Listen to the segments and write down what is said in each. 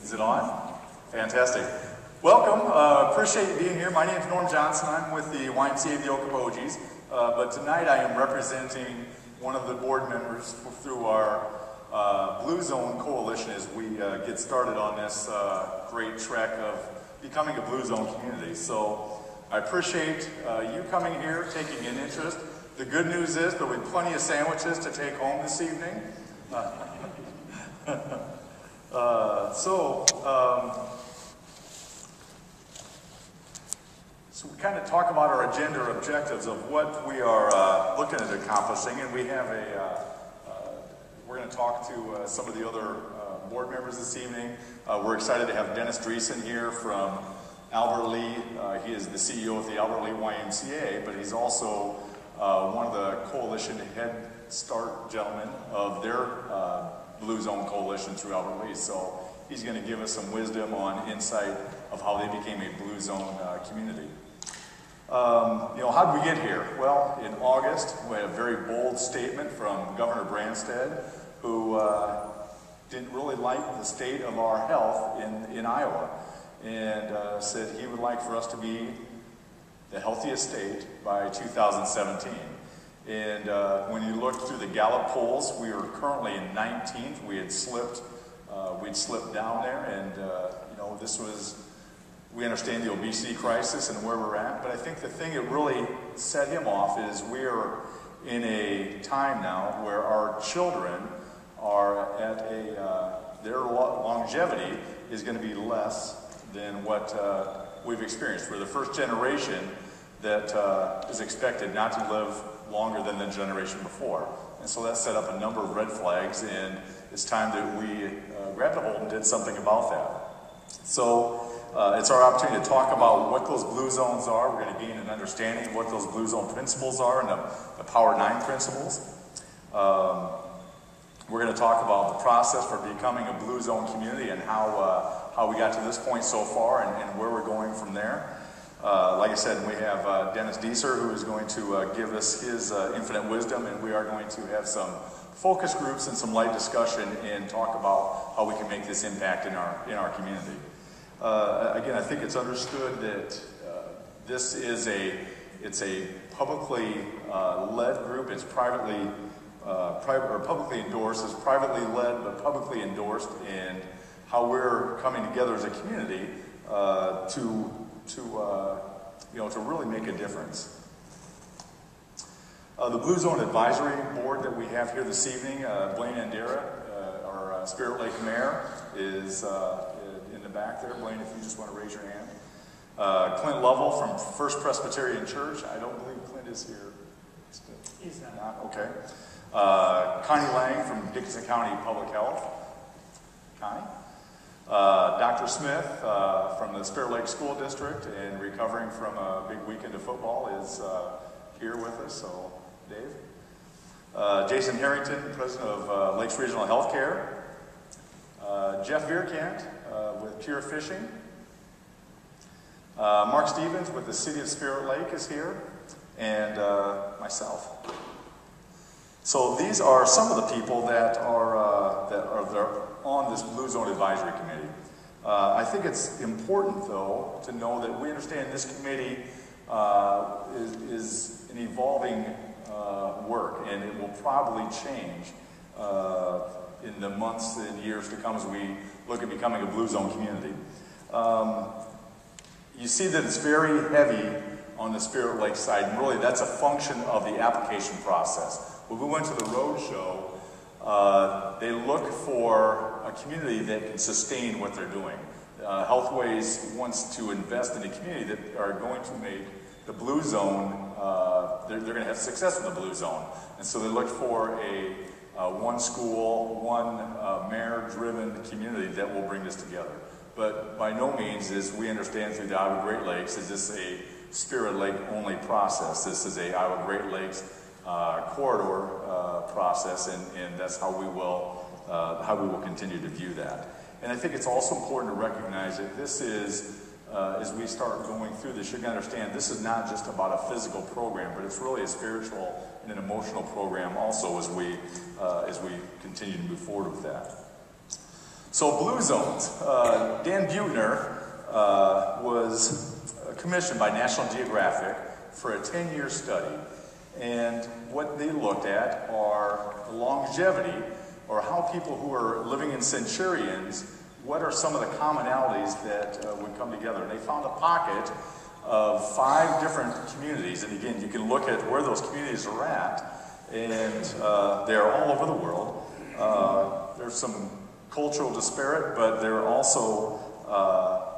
Is it on? Fantastic. Welcome. Appreciate you being here. My name is Norm Johnson. I'm with the YMCA of the Okobojies. But tonight I am representing one of the board members through our Blue Zone Coalition as we get started on this great trek of becoming a Blue Zone community. So I appreciate you coming here, taking an interest. The good news is there'll be plenty of sandwiches to take home this evening. So we kind of talk about our agenda or objectives of what we are looking at accomplishing, and we have we're going to talk to some of the other board members this evening. We're excited to have Dennis Dreesen here from Albert Lee. He is the CEO of the Albert Lee YMCA, but he's also one of the coalition head start gentlemen of their Blue Zone Coalition through Albert Lee. So he's going to give us some wisdom on insight of how they became a Blue Zone community. How did we get here? Well, in August, we had a very bold statement from Governor Branstad, who didn't really like the state of our health in Iowa, and said he would like for us to be the healthiest state by 2017. And when you look through the Gallup polls, we are currently in 19th. We'd slipped down there, and this was. We understand the obesity crisis and where we're at, but I think the thing that really set him off is we are in a time now where our children are at their longevity is going to be less than what we've experienced. We're the first generation that is expected not to live longer than the generation before. And so that set up a number of red flags, and it's time that we grabbed a hold and did something about that. So it's our opportunity to talk about what those blue zones are. We're going to gain an understanding of what those blue zone principles are and the Power 9 principles. We're going to talk about the process for becoming a blue zone community and how we got to this point so far and where we're going from there. Like I said, we have Dennis Dreesen, who is going to give us his infinite wisdom, and we are going to have some focus groups and some light discussion and talk about how we can make this impact in our community. Again, I think it's understood that this is a publicly led group. It's privately publicly endorsed. It's privately led but publicly endorsed. And how we're coming together as a community to really make a difference. The Blue Zone Advisory Board that we have here this evening, Blaine Andera, our Spirit Lake Mayor, is in the back there. Blaine, if you just want to raise your hand. Clint Lovell from First Presbyterian Church. I don't believe Clint is here. He's not. Okay. Connie Lang from Dickinson County Public Health. Connie. Dr. Smith from the Spirit Lake School District and recovering from a big weekend of football is here with us. So, Dave. Jason Harrington, President of Lakes Regional Healthcare. Jeff Vierkant with Pure Fishing. Mark Stevens with the City of Spirit Lake is here, and myself. So these are some of the people that are on this Blue Zone Advisory Committee. I think it's important, though, to know that we understand this committee is an evolving work, and it will probably change in the months and years to come as we look at becoming a Blue Zone community. You see that it's very heavy on the Spirit Lake side, and really that's a function of the application process. When we went to the road show, they look for a community that can sustain what they're doing. Healthways wants to invest in a community that are going to make the Blue Zone, they're going to have success in the Blue Zone. And so they look for a one school, one mayor-driven community that will bring this together. But by no means, as we understand through the Iowa Great Lakes, is this a Spirit Lake only process. This is a Iowa Great Lakes corridor process, and that's how we will continue to view that. And I think it's also important to recognize that this is, as we start going through this, you're going to understand this is not just about a physical program, but it's really a spiritual and an emotional program also as we continue to move forward with that. So Blue Zones. Dan Buettner was commissioned by National Geographic for a 10-year study. And what they looked at are longevity, or how people who are living in centurions, what are some of the commonalities that would come together. And they found a pocket of 5 different communities. And again, you can look at where those communities are at, and they're all over the world. There's some cultural disparate, but there are also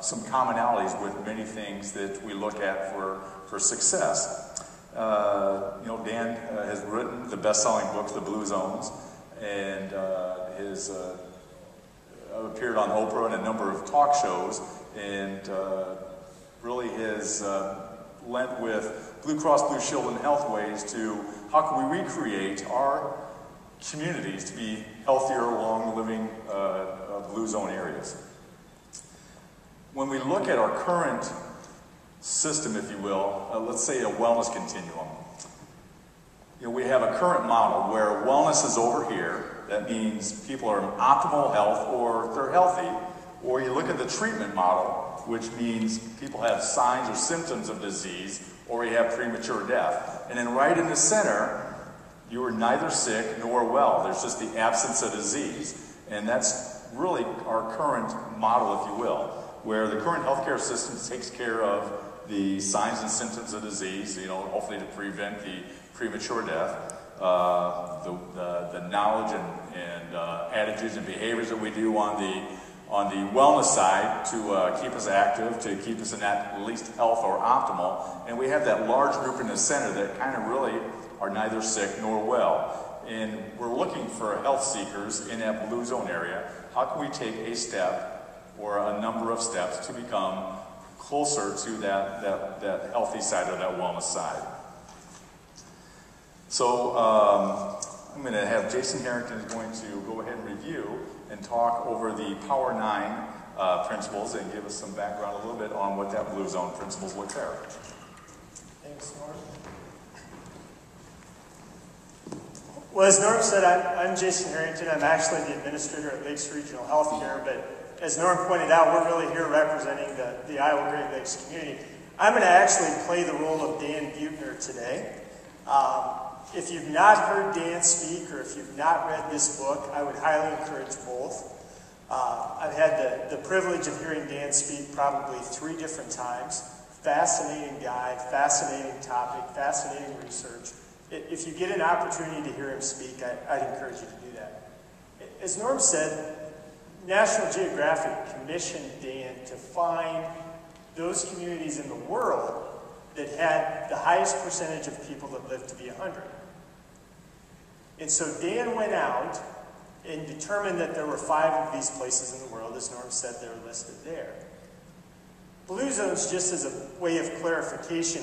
some commonalities with many things that we look at for success. You know, Dan has written the best-selling book, The Blue Zones, and has appeared on Oprah and a number of talk shows, and really has lent with Blue Cross Blue Shield and Healthways to how can we recreate our communities to be healthier along living blue zone areas. When we look at our current system, if you will, let's say a wellness continuum. You know, we have a current model where wellness is over here. That means people are in optimal health or they're healthy. Or you look at the treatment model, which means people have signs or symptoms of disease, or you have premature death. And then right in the center, you are neither sick nor well. There's just the absence of disease. And that's really our current model, if you will, where the current healthcare system takes care of the signs and symptoms of disease, you know, hopefully to prevent the premature death, the knowledge and attitudes and behaviors that we do on the wellness side to keep us active, to keep us in at least health or optimal. And we have that large group in the center that kind of really are neither sick nor well. And we're looking for health seekers in that blue zone area. How can we take a step or a number of steps to become closer to that healthy side or that wellness side? So I'm going to have Jason Harrington is going to go ahead and review and talk over the Power 9 principles and give us some background a little bit on what that blue zone principles look like. Thanks, Norm. Well, as Norm said, I'm Jason Harrington. I'm actually the administrator at Lakes Regional Healthcare, but as Norm pointed out, we're really here representing the Iowa Great Lakes community. I'm going to actually play the role of Dan Buettner today. If you've not heard Dan speak, or if you've not read this book, I would highly encourage both. I've had the privilege of hearing Dan speak probably 3 different times. Fascinating guy, fascinating topic, fascinating research. If you get an opportunity to hear him speak, I'd encourage you to do that. As Norm said, National Geographic commissioned Dan to find those communities in the world that had the highest percentage of people that lived to be 100. And so Dan went out and determined that there were 5 of these places in the world. As Norm said, they're listed there. Blue zones, just as a way of clarification,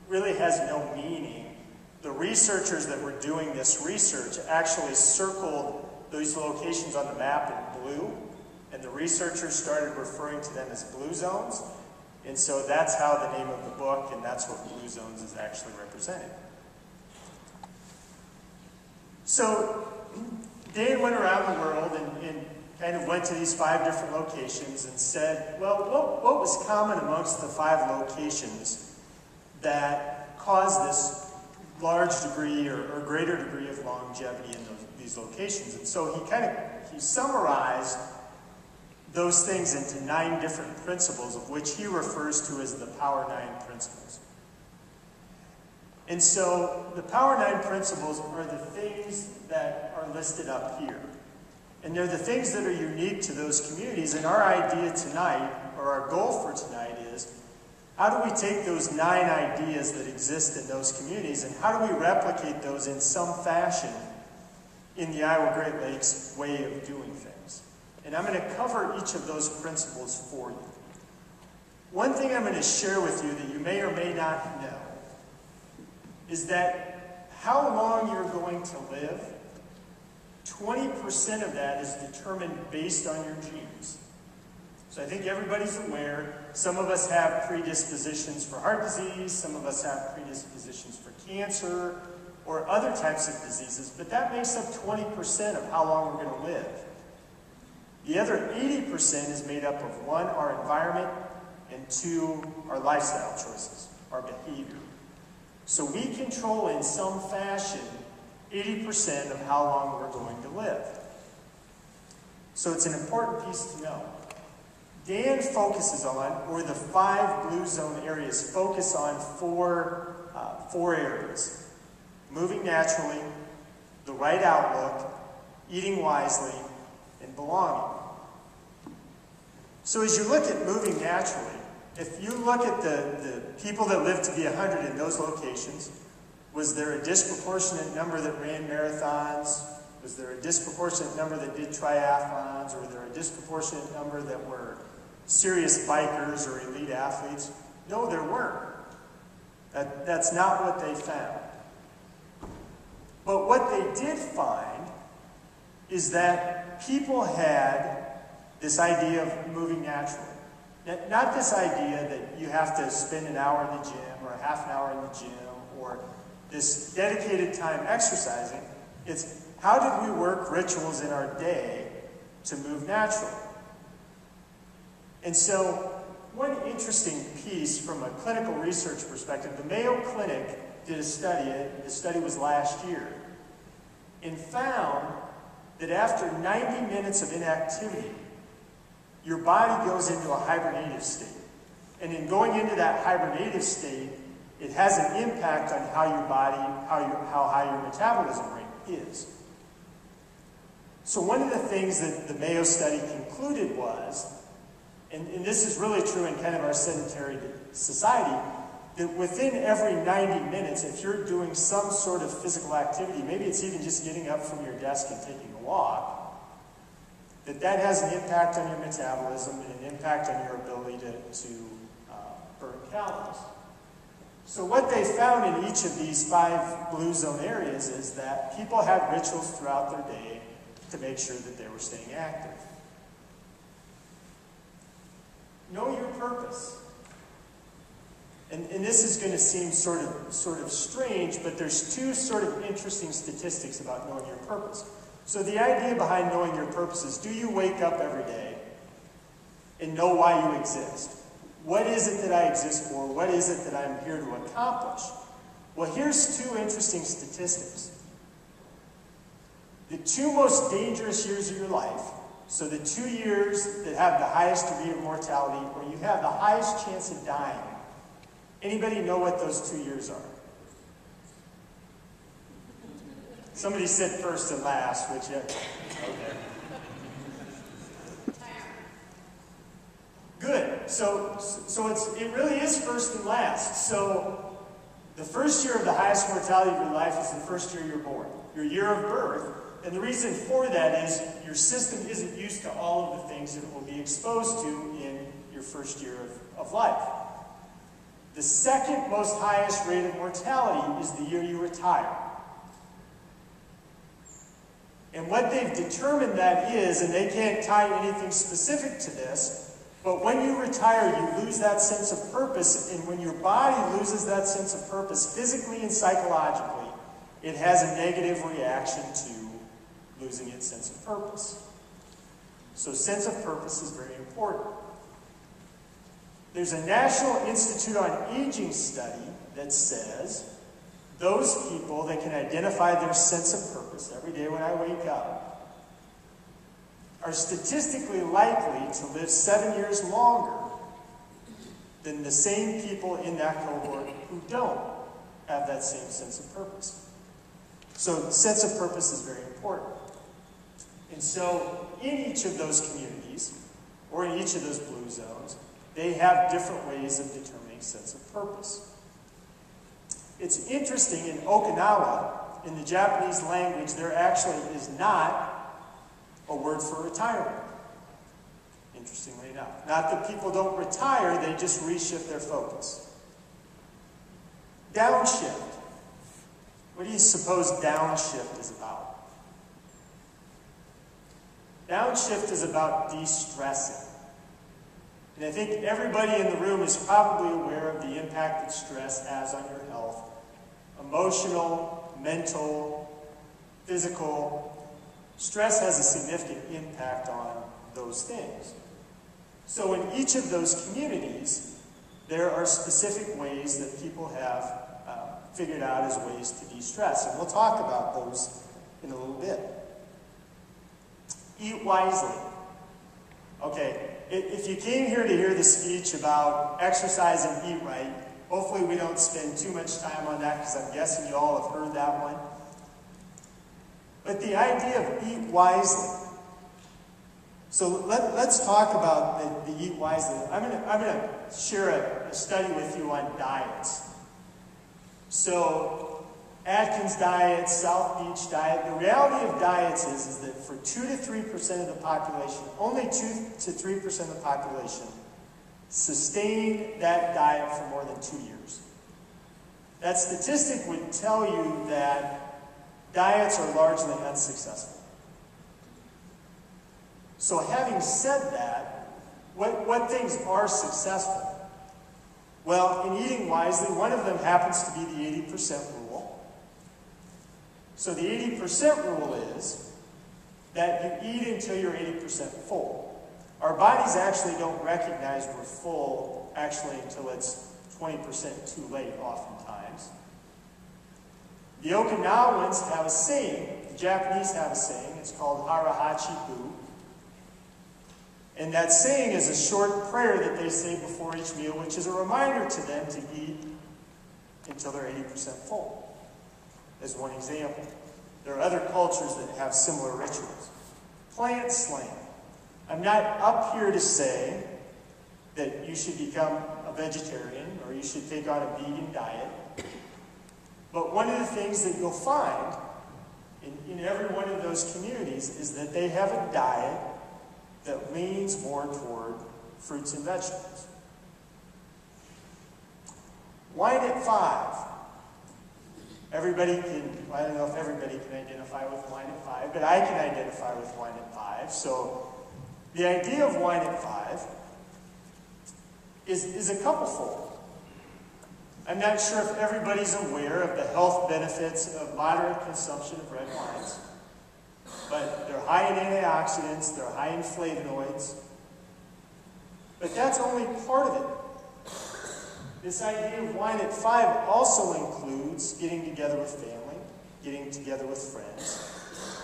really has no meaning. The researchers that were doing this research actually circled those locations on the map in blue, and the researchers started referring to them as blue zones. And so that's how the name of the book, and that's what blue zones is actually representing. So Dan went around the world and kind of went to these 5 different locations and said, well, what was common amongst the 5 locations that caused this large degree or greater degree of longevity in these locations? And so he summarized those things into 9 different principles, of which he refers to as the Power 9 principles. And so the Power 9 principles are the things that are listed up here. And they're the things that are unique to those communities. And our idea tonight, or our goal for tonight, is how do we take those 9 ideas that exist in those communities and how do we replicate those in some fashion in the Iowa Great Lakes way of doing things? And I'm going to cover each of those principles for you. One thing I'm going to share with you that you may or may not know is that how long you're going to live, 20% of that is determined based on your genes. So I think everybody's aware, some of us have predispositions for heart disease, some of us have predispositions for cancer, or other types of diseases, but that makes up 20% of how long we're going to live. The other 80% is made up of 1, our environment, and 2, our lifestyle choices, our behavior. So we control in some fashion 80% of how long we're going to live. So it's an important piece to know. Dan focuses on, or the 5 blue zone areas focus on four areas: moving naturally, the right outlook, eating wisely, and belonging. So as you look at moving naturally, if you look at the people that lived to be 100 in those locations, was there a disproportionate number that ran marathons? Was there a disproportionate number that did triathlons? Or were there a disproportionate number that were serious bikers or elite athletes? No, there weren't. That's not what they found. But what they did find is that people had this idea of moving naturally. Not this idea that you have to spend an hour in the gym or a half an hour in the gym or this dedicated time exercising. It's how did we work rituals in our day to move naturally? And so one interesting piece from a clinical research perspective, the Mayo Clinic did a study, the study was last year, and found that after 90 minutes of inactivity, your body goes into a hibernative state. And in going into that hibernative state, it has an impact on how your body, how high your metabolism rate is. So one of the things that the Mayo study concluded was, and this is really true in kind of our sedentary society, that within every 90 minutes, if you're doing some sort of physical activity, maybe it's even just getting up from your desk and taking a walk, that has an impact on your metabolism and an impact on your ability to burn calories. So what they found in each of these 5 blue zone areas is that people had rituals throughout their day to make sure that they were staying active. Know your purpose. And this is going to seem sort of strange, but there's 2 sort of interesting statistics about knowing your purpose. So the idea behind knowing your purpose is, do you wake up every day and know why you exist? What is it that I exist for? What is it that I'm here to accomplish? Well, here's 2 interesting statistics. The 2 most dangerous years of your life, so the 2 years that have the highest degree of mortality, or you have the highest chance of dying, anybody know what those 2 years are? Somebody said first and last, which, okay. Good. So it really is first and last. So the first year of the highest mortality of your life is the first year you're born, your year of birth. And the reason for that is your system isn't used to all of the things that it will be exposed to in your first year of life. The second most highest rate of mortality is the year you retire. And what they've determined that is, and they can't tie anything specific to this, but when you retire, you lose that sense of purpose, and when your body loses that sense of purpose, physically and psychologically, it has a negative reaction to losing its sense of purpose. So sense of purpose is very important. There's a National Institute on Aging study that says those people that can identify their sense of purpose every day when I wake up are statistically likely to live 7 years longer than the same people in that cohort who don't have that same sense of purpose. So sense of purpose is very important. And so in each of those communities, or in each of those blue zones, they have different ways of determining sense of purpose. It's interesting, in Okinawa, in the Japanese language, there actually is not a word for retirement. Interestingly enough. Not that people don't retire, they just reshift their focus. Downshift. What do you suppose downshift is about? Downshift is about de-stressing. And I think everybody in the room is probably aware of the impact that stress has on your health. Emotional, mental, physical. Stress has a significant impact on those things. So in each of those communities, there are specific ways that people have figured out as ways to de-stress. And we'll talk about those in a little bit. Eat wisely. Okay, if you came here to hear the speech about exercise and eat right, hopefully we don't spend too much time on that because I'm guessing you all have heard that one. But the idea of eat wisely. So let's talk about the eat wisely. I'm gonna share a study with you on diets. So Atkins diet, South Beach diet. The reality of diets is that for 2 to 3% of the population, only 2 to 3% of the population sustain that diet for more than 2 years. That statistic would tell you that diets are largely unsuccessful. So having said that, what things are successful? Well, in eating wisely, one of them happens to be the 80% rule. So the 80% rule is that you eat until you're 80% full. Our bodies actually don't recognize we're full actually until it's 20% too late oftentimes. The Okinawans have a saying, the Japanese have a saying, it's called harahachi-bu. And that saying is a short prayer that they say before each meal, which is a reminder to them to eat until they're 80% full, as one example. There are other cultures that have similar rituals. Plant slaying. I'm not up here to say that you should become a vegetarian or you should take on a vegan diet. But one of the things that you'll find in every one of those communities is that they have a diet that leans more toward fruits and vegetables. Wine at 5. Everybody can, I don't know if everybody can identify with wine at 5, but I can identify with wine at 5. So the idea of wine at 5 is a couple-fold. I'm not sure if everybody's aware of the health benefits of moderate consumption of red wines. But they're high in antioxidants, they're high in flavonoids. But that's only part of it. This idea of wine at 5 also includes getting together with family, getting together with friends,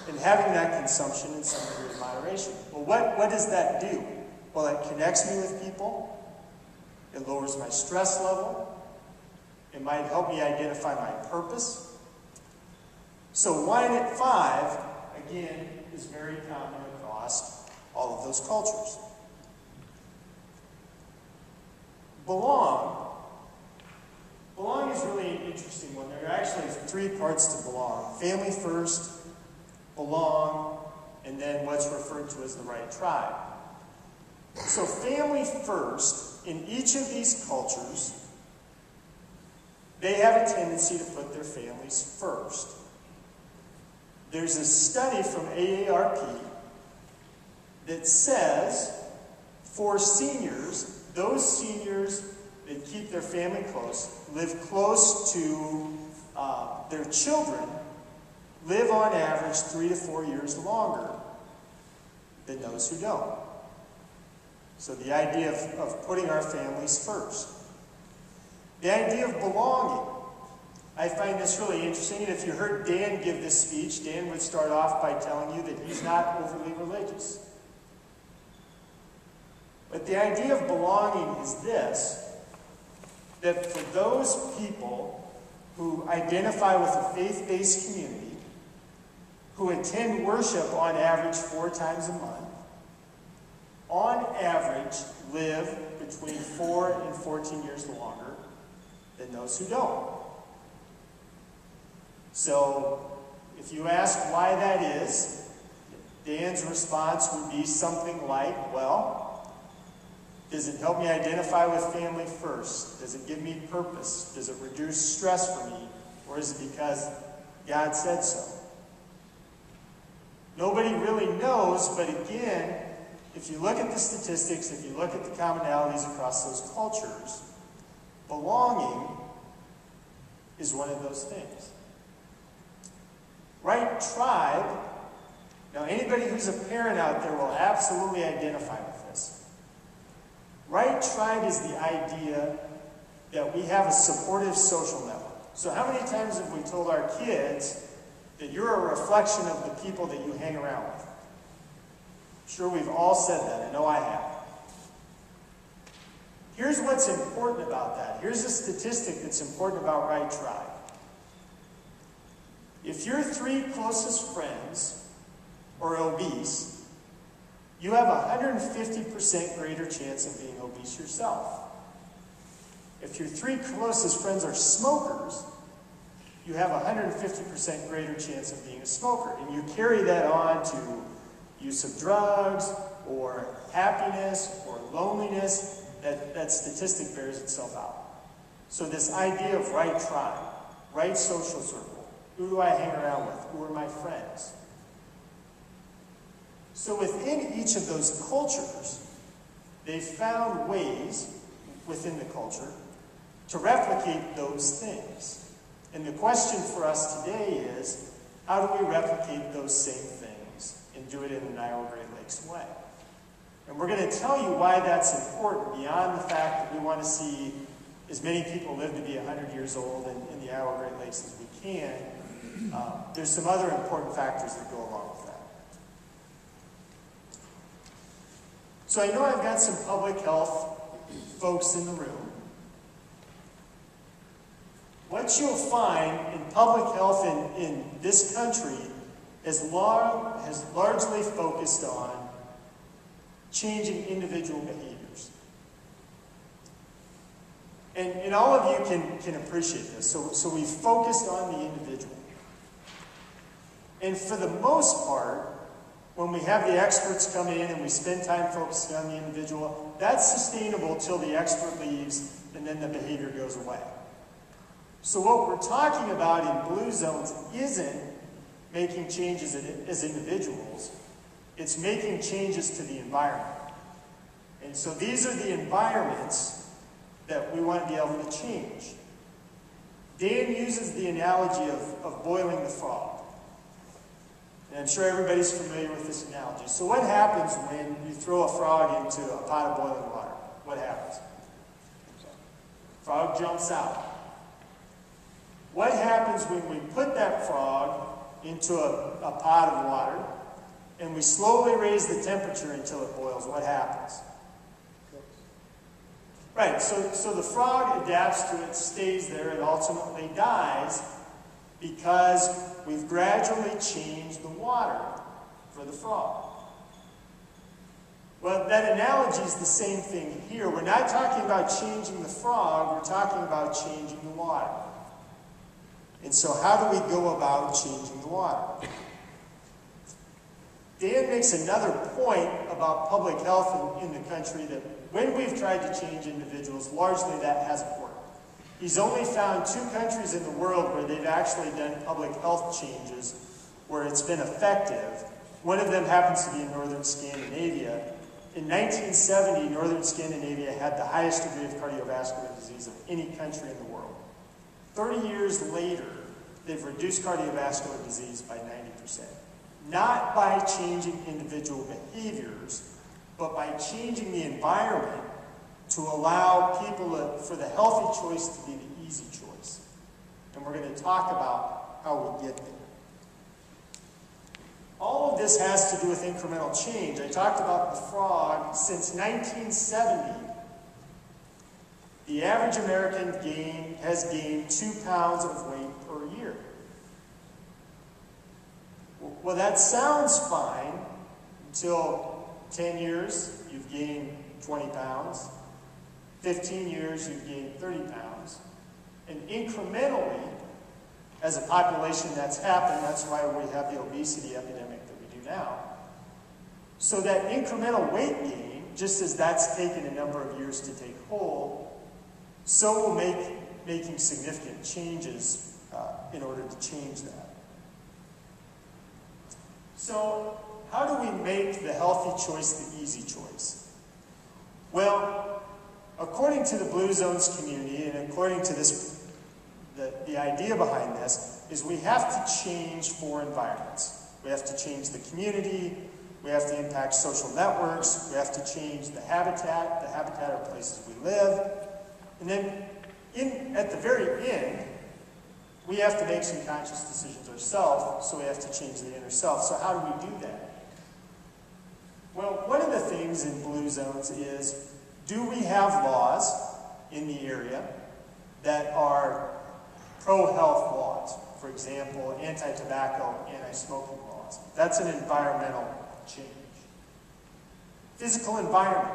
and having that consumption in some degree of moderation. Well, what does that do? Well, it connects me with people. It lowers my stress level. It might help me identify my purpose. So wine at 5, again, is very common across all of those cultures. Belong. Belong is really an interesting one. There are actually 3 parts to belong. Family first, belong, and then what's referred to as the right tribe. So family first, in each of these cultures, they have a tendency to put their families first. There's a study from AARP that says for seniors, those seniors that keep their family close, live close to their children, live on average 3 to 4 years longer than those who don't. So the idea of putting our families first. The idea of belonging. I find this really interesting, and if you heard Dan give this speech, Dan would start off by telling you that he's not overly religious. But the idea of belonging is this, that for those people who identify with a faith-based community, who attend worship on average 4 times a month, on average live between 4 and 14 years longer than those who don't. So, if you ask why that is, Dan's response would be something like, well, does it help me identify with family first? Does it give me purpose? Does it reduce stress for me? Or is it because God said so? Nobody really knows, but again, if you look at the statistics, if you look at the commonalities across those cultures, belonging is one of those things. Right tribe. Now, anybody who's a parent out there will absolutely identify with this. Right tribe is the idea that we have a supportive social network. So how many times have we told our kids that you're a reflection of the people that you hang around with? I'm sure we've all said that. I know I have. Here's what's important about that. Here's a statistic that's important about right tribe. If your 3 closest friends are obese, you have a 150% greater chance of being obese yourself. If your 3 closest friends are smokers, you have a 150% greater chance of being a smoker. And you carry that on to use of drugs, or happiness, or loneliness. That statistic bears itself out. So this idea of right tribe, right social circle, who do I hang around with? Who are my friends? So within each of those cultures, they found ways within the culture to replicate those things. And the question for us today is, how do we replicate those same things and do it in an Iowa Great Lakes way? And we're going to tell you why that's important, beyond the fact that we want to see as many people live to be 100 years old in the Iowa Great Lakes as we can. There's some other important factors that go along with that. So I know I've got some public health folks in the room. What you'll find in public health in this country has largely focused on changing individual behaviors. And all of you can appreciate this. So we've focused on the individual. And for the most part, when we have the experts come in and we spend time focusing on the individual, that's sustainable till the expert leaves and then the behavior goes away. So what we're talking about in blue zones isn't making changes as individuals. It's making changes to the environment. And so these are the environments that we want to be able to change. Dan uses the analogy of boiling the frog. And I'm sure everybody's familiar with this analogy. So what happens when you throw a frog into a pot of boiling water? What happens? Frog jumps out. What happens when we put that frog into a pot of water and we slowly raise the temperature until it boils? What happens? Right, so the frog adapts to it, stays there, and ultimately dies because we've gradually changed the water for the frog. Well, that analogy is the same thing here. We're not talking about changing the frog, we're talking about changing the water. And so how do we go about changing the water? Dan makes another point about public health in the country, that when we've tried to change individuals, largely that hasn't worked. He's only found 2 countries in the world where they've actually done public health changes where it's been effective. One of them happens to be in northern Scandinavia. In 1970, northern Scandinavia had the highest degree of cardiovascular disease of any country in the world. 30 years later, they've reduced cardiovascular disease by 90%. Not by changing individual behaviors, but by changing the environment to allow people for the healthy choice to be the easy choice. And we're going to talk about how we get there. All of this has to do with incremental change. I talked about the frog. Since 1970, the average American has gained 2 pounds of weight per year. Well, that sounds fine until 10 years, you've gained 20 pounds. 15 years, you've gained 30 pounds. And incrementally, as a population that's happened, that's why we have the obesity epidemic that we do now. So that incremental weight gain, just as that's taken a number of years to take hold, so will making significant changes in order to change that. So how do we make the healthy choice the easy choice? Well, according to the Blue Zones community, and according to this, the idea behind this, is we have to change 4 environments. We have to change the community. We have to impact social networks. We have to change the habitat. The habitat are places we live. And then at the very end, we have to make some conscious decisions ourselves, so we have to change the inner self. So how do we do that? Well, one of the things in blue zones is, do we have laws in the area that are pro-health laws? For example, anti-tobacco, anti-smoking laws. That's an environmental change. Physical environment.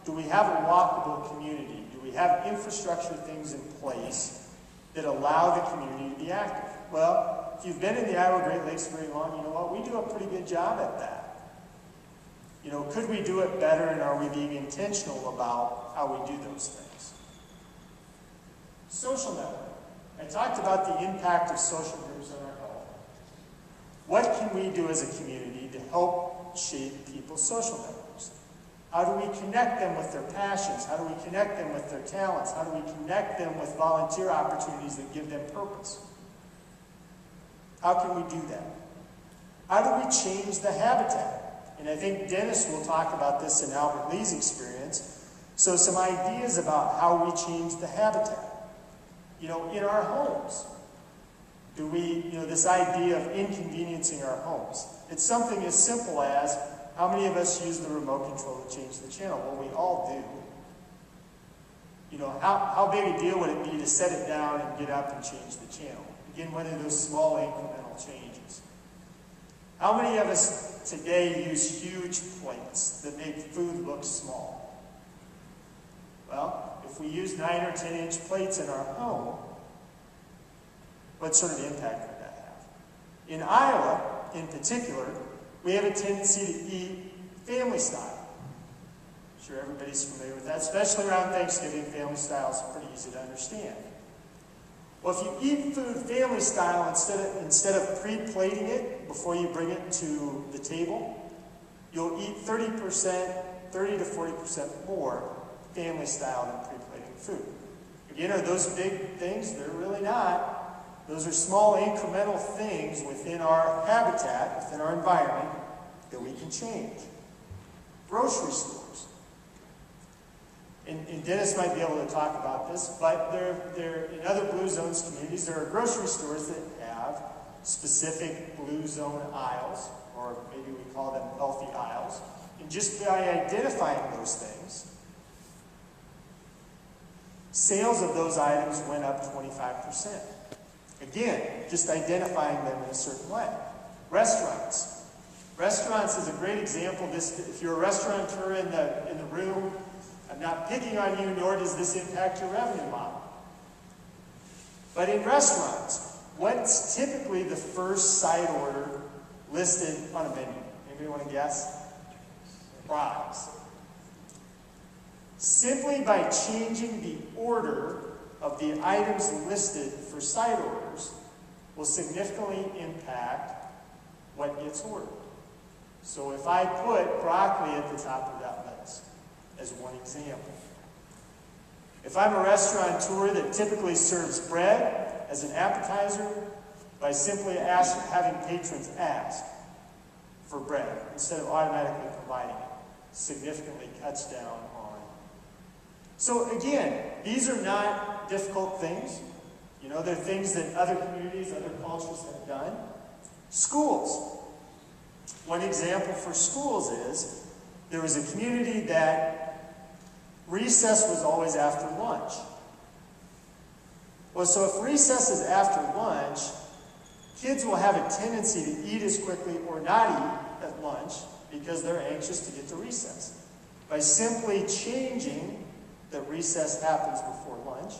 Do we have a walkable community? Do we have infrastructure things in place that allow the community to be active? Well, if you've been in the Iowa Great Lakes very long, you know what? We do a pretty good job at that. You know, could we do it better, and are we being intentional about how we do those things? Social network. I talked about the impact of social groups on our health. What can we do as a community to help shape people's social networks? How do we connect them with their passions? How do we connect them with their talents? How do we connect them with volunteer opportunities that give them purpose? How can we do that? How do we change the habitat? And I think Dennis will talk about this in Albert Lee's experience. So some ideas about how we change the habitat. You know, in our homes, do we, you know, this idea of inconveniencing our homes. It's something as simple as, how many of us use the remote control to change the channel? Well, we all do. You know, how big a deal would it be to set it down and get up and change the channel? Again, one of those small incremental changes. How many of us today use huge plates that make food look small? Well, if we use 9 or 10 inch plates in our home, what sort of impact would that have? In Iowa, in particular, we have a tendency to eat family style. I'm sure everybody's familiar with that, especially around Thanksgiving. Family style is pretty easy to understand. Well, if you eat food family style, instead of pre-plating it before you bring it to the table, you'll eat 30 to 40% more family style than pre-plating food. Again, are those big things? They're really not. Those are small incremental things within our habitat, within our environment, that we can change. Grocery stores. And Dennis might be able to talk about this, but there in other blue zones communities, there are grocery stores that have specific blue zone aisles, or maybe we call them healthy aisles. And just by identifying those things, sales of those items went up 25%. Again, just identifying them in a certain way. Restaurants. Restaurants is a great example. If you're a restaurateur in the room, I'm not picking on you, nor does this impact your revenue model. But in restaurants, what's typically the first side order listed on a menu? Anybody want to guess? Fries. Simply by changing the order of the items listed for side orders will significantly impact what gets ordered. So if I put broccoli at the top of that list, as one example. If I'm a restaurateur that typically serves bread as an appetizer, by simply having patrons ask for bread instead of automatically providing it, significantly cuts down on. So again, these are not difficult things. You know, they're things that other communities, other cultures have done. Schools. One example for schools is, there was a community that recess was always after lunch. Well, so if recess is after lunch, kids will have a tendency to eat as quickly or not eat at lunch because they're anxious to get to recess. By simply changing that recess happens before lunch,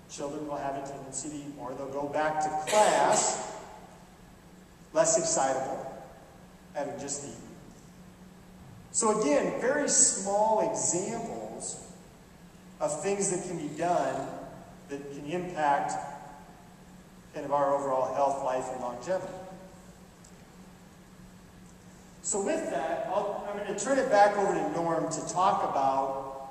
children will have a tendency to eat more. They'll go back to class less excitable, having just eaten. So again, very small examples of things that can be done that can impact kind of our overall health, life, and longevity. So with that, I'm going to turn it back over to Norm to talk about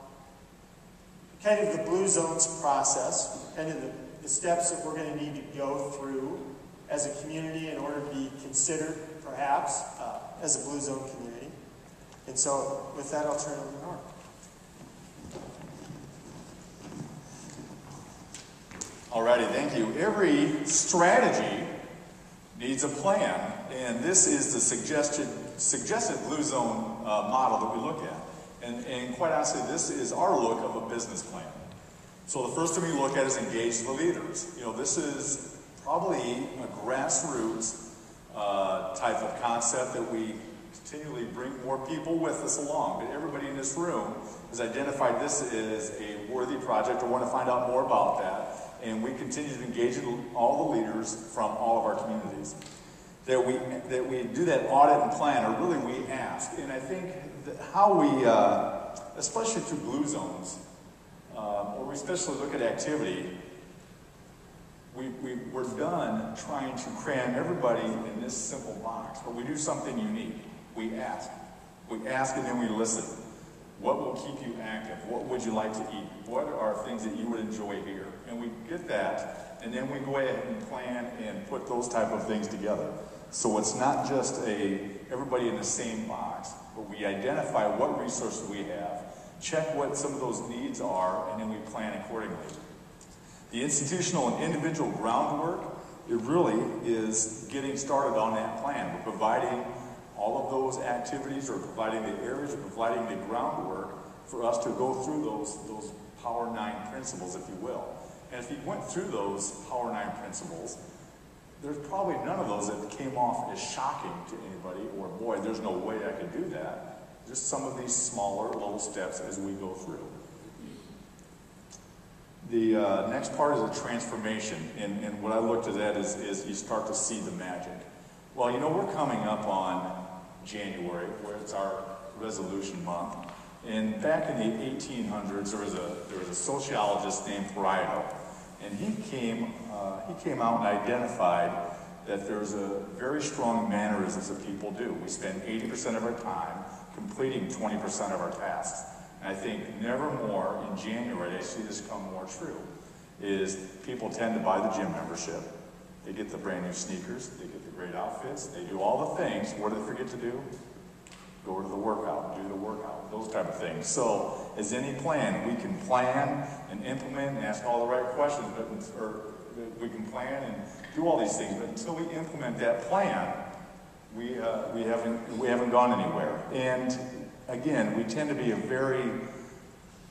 kind of the Blue Zones process, kind of the steps that we're going to need to go through as a community in order to be considered, perhaps, as a blue zone community. And so with that, I'll turn it over to Norm. Alrighty, thank you. Every strategy needs a plan, and this is the suggested blue zone model that we look at. And quite honestly, this is our look of a business plan. So the first thing we look at is engage the leaders. You know, this is probably a grassroots type of concept that we continually bring more people with us along. But everybody in this room has identified this as a worthy project or want to find out more about that. And we continue to engage all the leaders from all of our communities. That we do that audit and plan, or really we ask. And I think that how we, especially through blue zones, or we especially look at activity, we're done trying to cram everybody in this simple box, but we do something unique. We ask. We ask and then we listen. What will keep you active? What would you like to eat? What are things that you would enjoy here? And we get that, and then we go ahead and plan and put those type of things together. So it's not just everybody in the same box, but we identify what resources we have, check what some of those needs are, and then we plan accordingly. The institutional and individual groundwork, it really is getting started on that plan. We're providing all of those activities, or providing the areas, or providing the groundwork for us to go through those Power 9 principles, if you will. And if you went through those Power 9 principles, there's probably none of those that came off as shocking to anybody, or boy, there's no way I could do that. Just some of these smaller little steps as we go through. The next part is a transformation, and what I looked at that is you start to see the magic. Well, you know, we're coming up on January, where it's our resolution month, and back in the 1800s, there was a sociologist named Pareto, and he came out and identified that there's a very strong mannerisms that people do. We spend 80% of our time completing 20% of our tasks. And I think never more in January, I see this come more true, is people tend to buy the gym membership. They get the brand new sneakers, they get the great outfits, they do all the things. What do they forget to do? Go to the workout, do the workout, those type of things. So, as any plan, we can plan and implement and ask all the right questions, or we can plan and do all these things, but until we implement that plan, we haven't gone anywhere. And again, we tend to be a very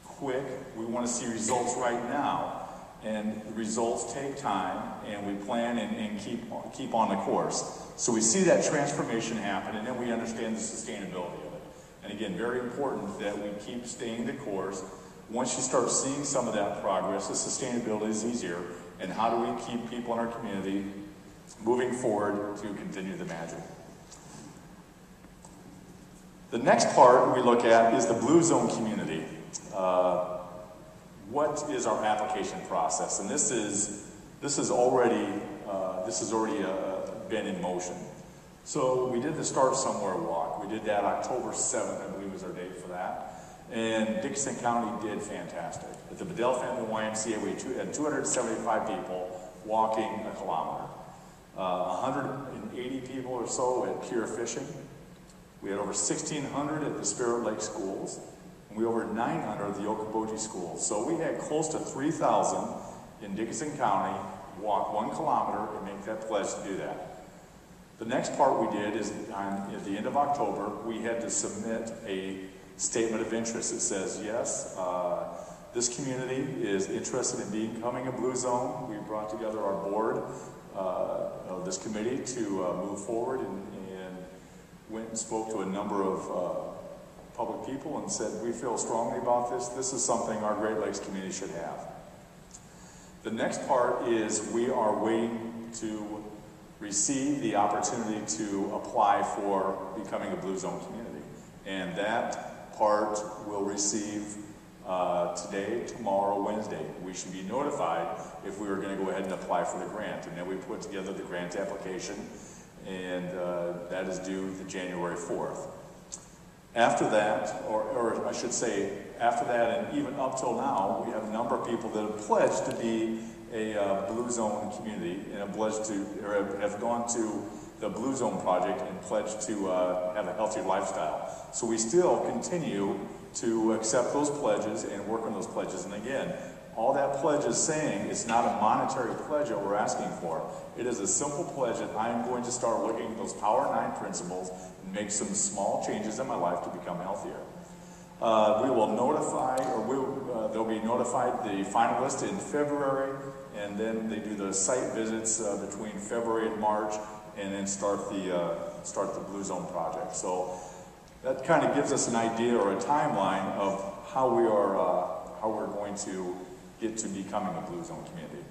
quick, we want to see results right now. And the results take time, and we plan and keep on the course. So we see that transformation happen, and then we understand the sustainability of it. And again, very important that we keep staying the course. Once you start seeing some of that progress, the sustainability is easier. And how do we keep people in our community moving forward to continue the magic? The next part we look at is the Blue Zone community. What is our application process? And this has already been in motion. So we did the Start Somewhere walk. We did that October 7th, I believe was our date for that. And Dickinson County did fantastic. At the Bedell Family YMCA, we had 275 people walking a kilometer. 180 people or so at Pure Fishing. We had over 1,600 at the Spirit Lake schools. And we over 900 at the Okoboji schools. So we had close to 3,000 in Dickinson County walk 1 kilometer and make that pledge to do that. The next part we did is at the end of October, we had to submit a statement of interest. It says, yes, this community is interested in becoming a blue zone. We brought together our board of this committee to move forward and went and spoke to a number of public people and said, we feel strongly about this. This is something our Great Lakes community should have. The next part is we are waiting to receive the opportunity to apply for becoming a blue zone community. And that part we'll receive today, tomorrow, Wednesday. We should be notified if we are going to go ahead and apply for the grant. And then we put together the grant application, and that is due the January 4th. After that, or I should say, after that, and even up till now, we have a number of people that have pledged to be a Blue Zone community and have pledged to, or have gone to the Blue Zone Project and pledged to have a healthier lifestyle. So we still continue to accept those pledges and work on those pledges. And again, all that pledge is saying it's not a monetary pledge that we're asking for. It is a simple pledge that I'm going to start looking at those Power 9 principles and make some small changes in my life to become healthier. We will notify, or they'll be notified the finalists in February, and then they do the site visits between February and March, and then start the Blue Zone project. So that kind of gives us an idea or a timeline of how we're going to get to becoming a Blue Zone community.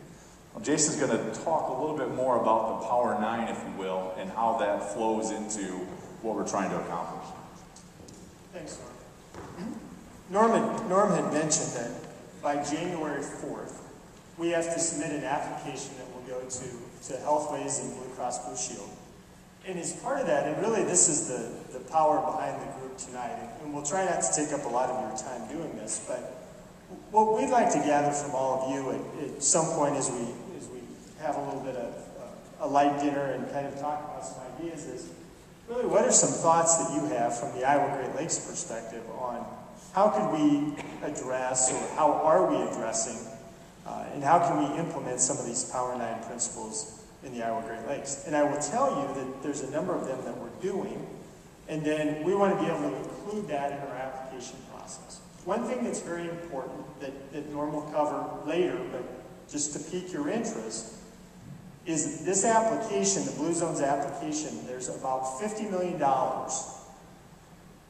Well, Jason's going to talk a little bit more about the Power 9, if you will, and how that flows into what we're trying to accomplish. Thanks, Norm. Norm had mentioned that by January 4th, we have to submit an application that will go to Healthways and Blue Cross Blue Shield. And as part of that, and really this is the power behind the group tonight, and we'll try not to take up a lot of your time doing this, but what we'd like to gather from all of you at some point as we have a little bit of a light dinner and kind of talk about some ideas is really what are some thoughts that you have from the Iowa Great Lakes perspective on how could we address, or how are we addressing, and how can we implement some of these Power 9 principles in the Iowa Great Lakes. And I will tell you that there's a number of them that we're doing, and then we want to be able to include that in our application process. One thing that's very important that Norm will cover later, but just to pique your interest, is this application, the Blue Zones application, there's about $50 million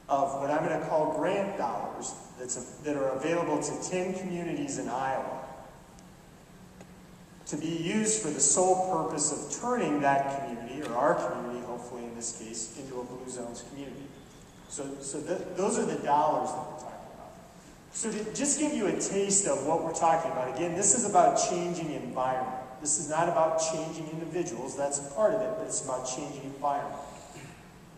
of what I'm going to call grant dollars that are available to 10 communities in Iowa to be used for the sole purpose of turning that community, or our community, hopefully in this case, into a Blue Zones community. So those are the dollars that we're talking about. So to just give you a taste of what we're talking about, again, this is about changing environment. This is not about changing individuals, that's a part of it, but it's about changing environment.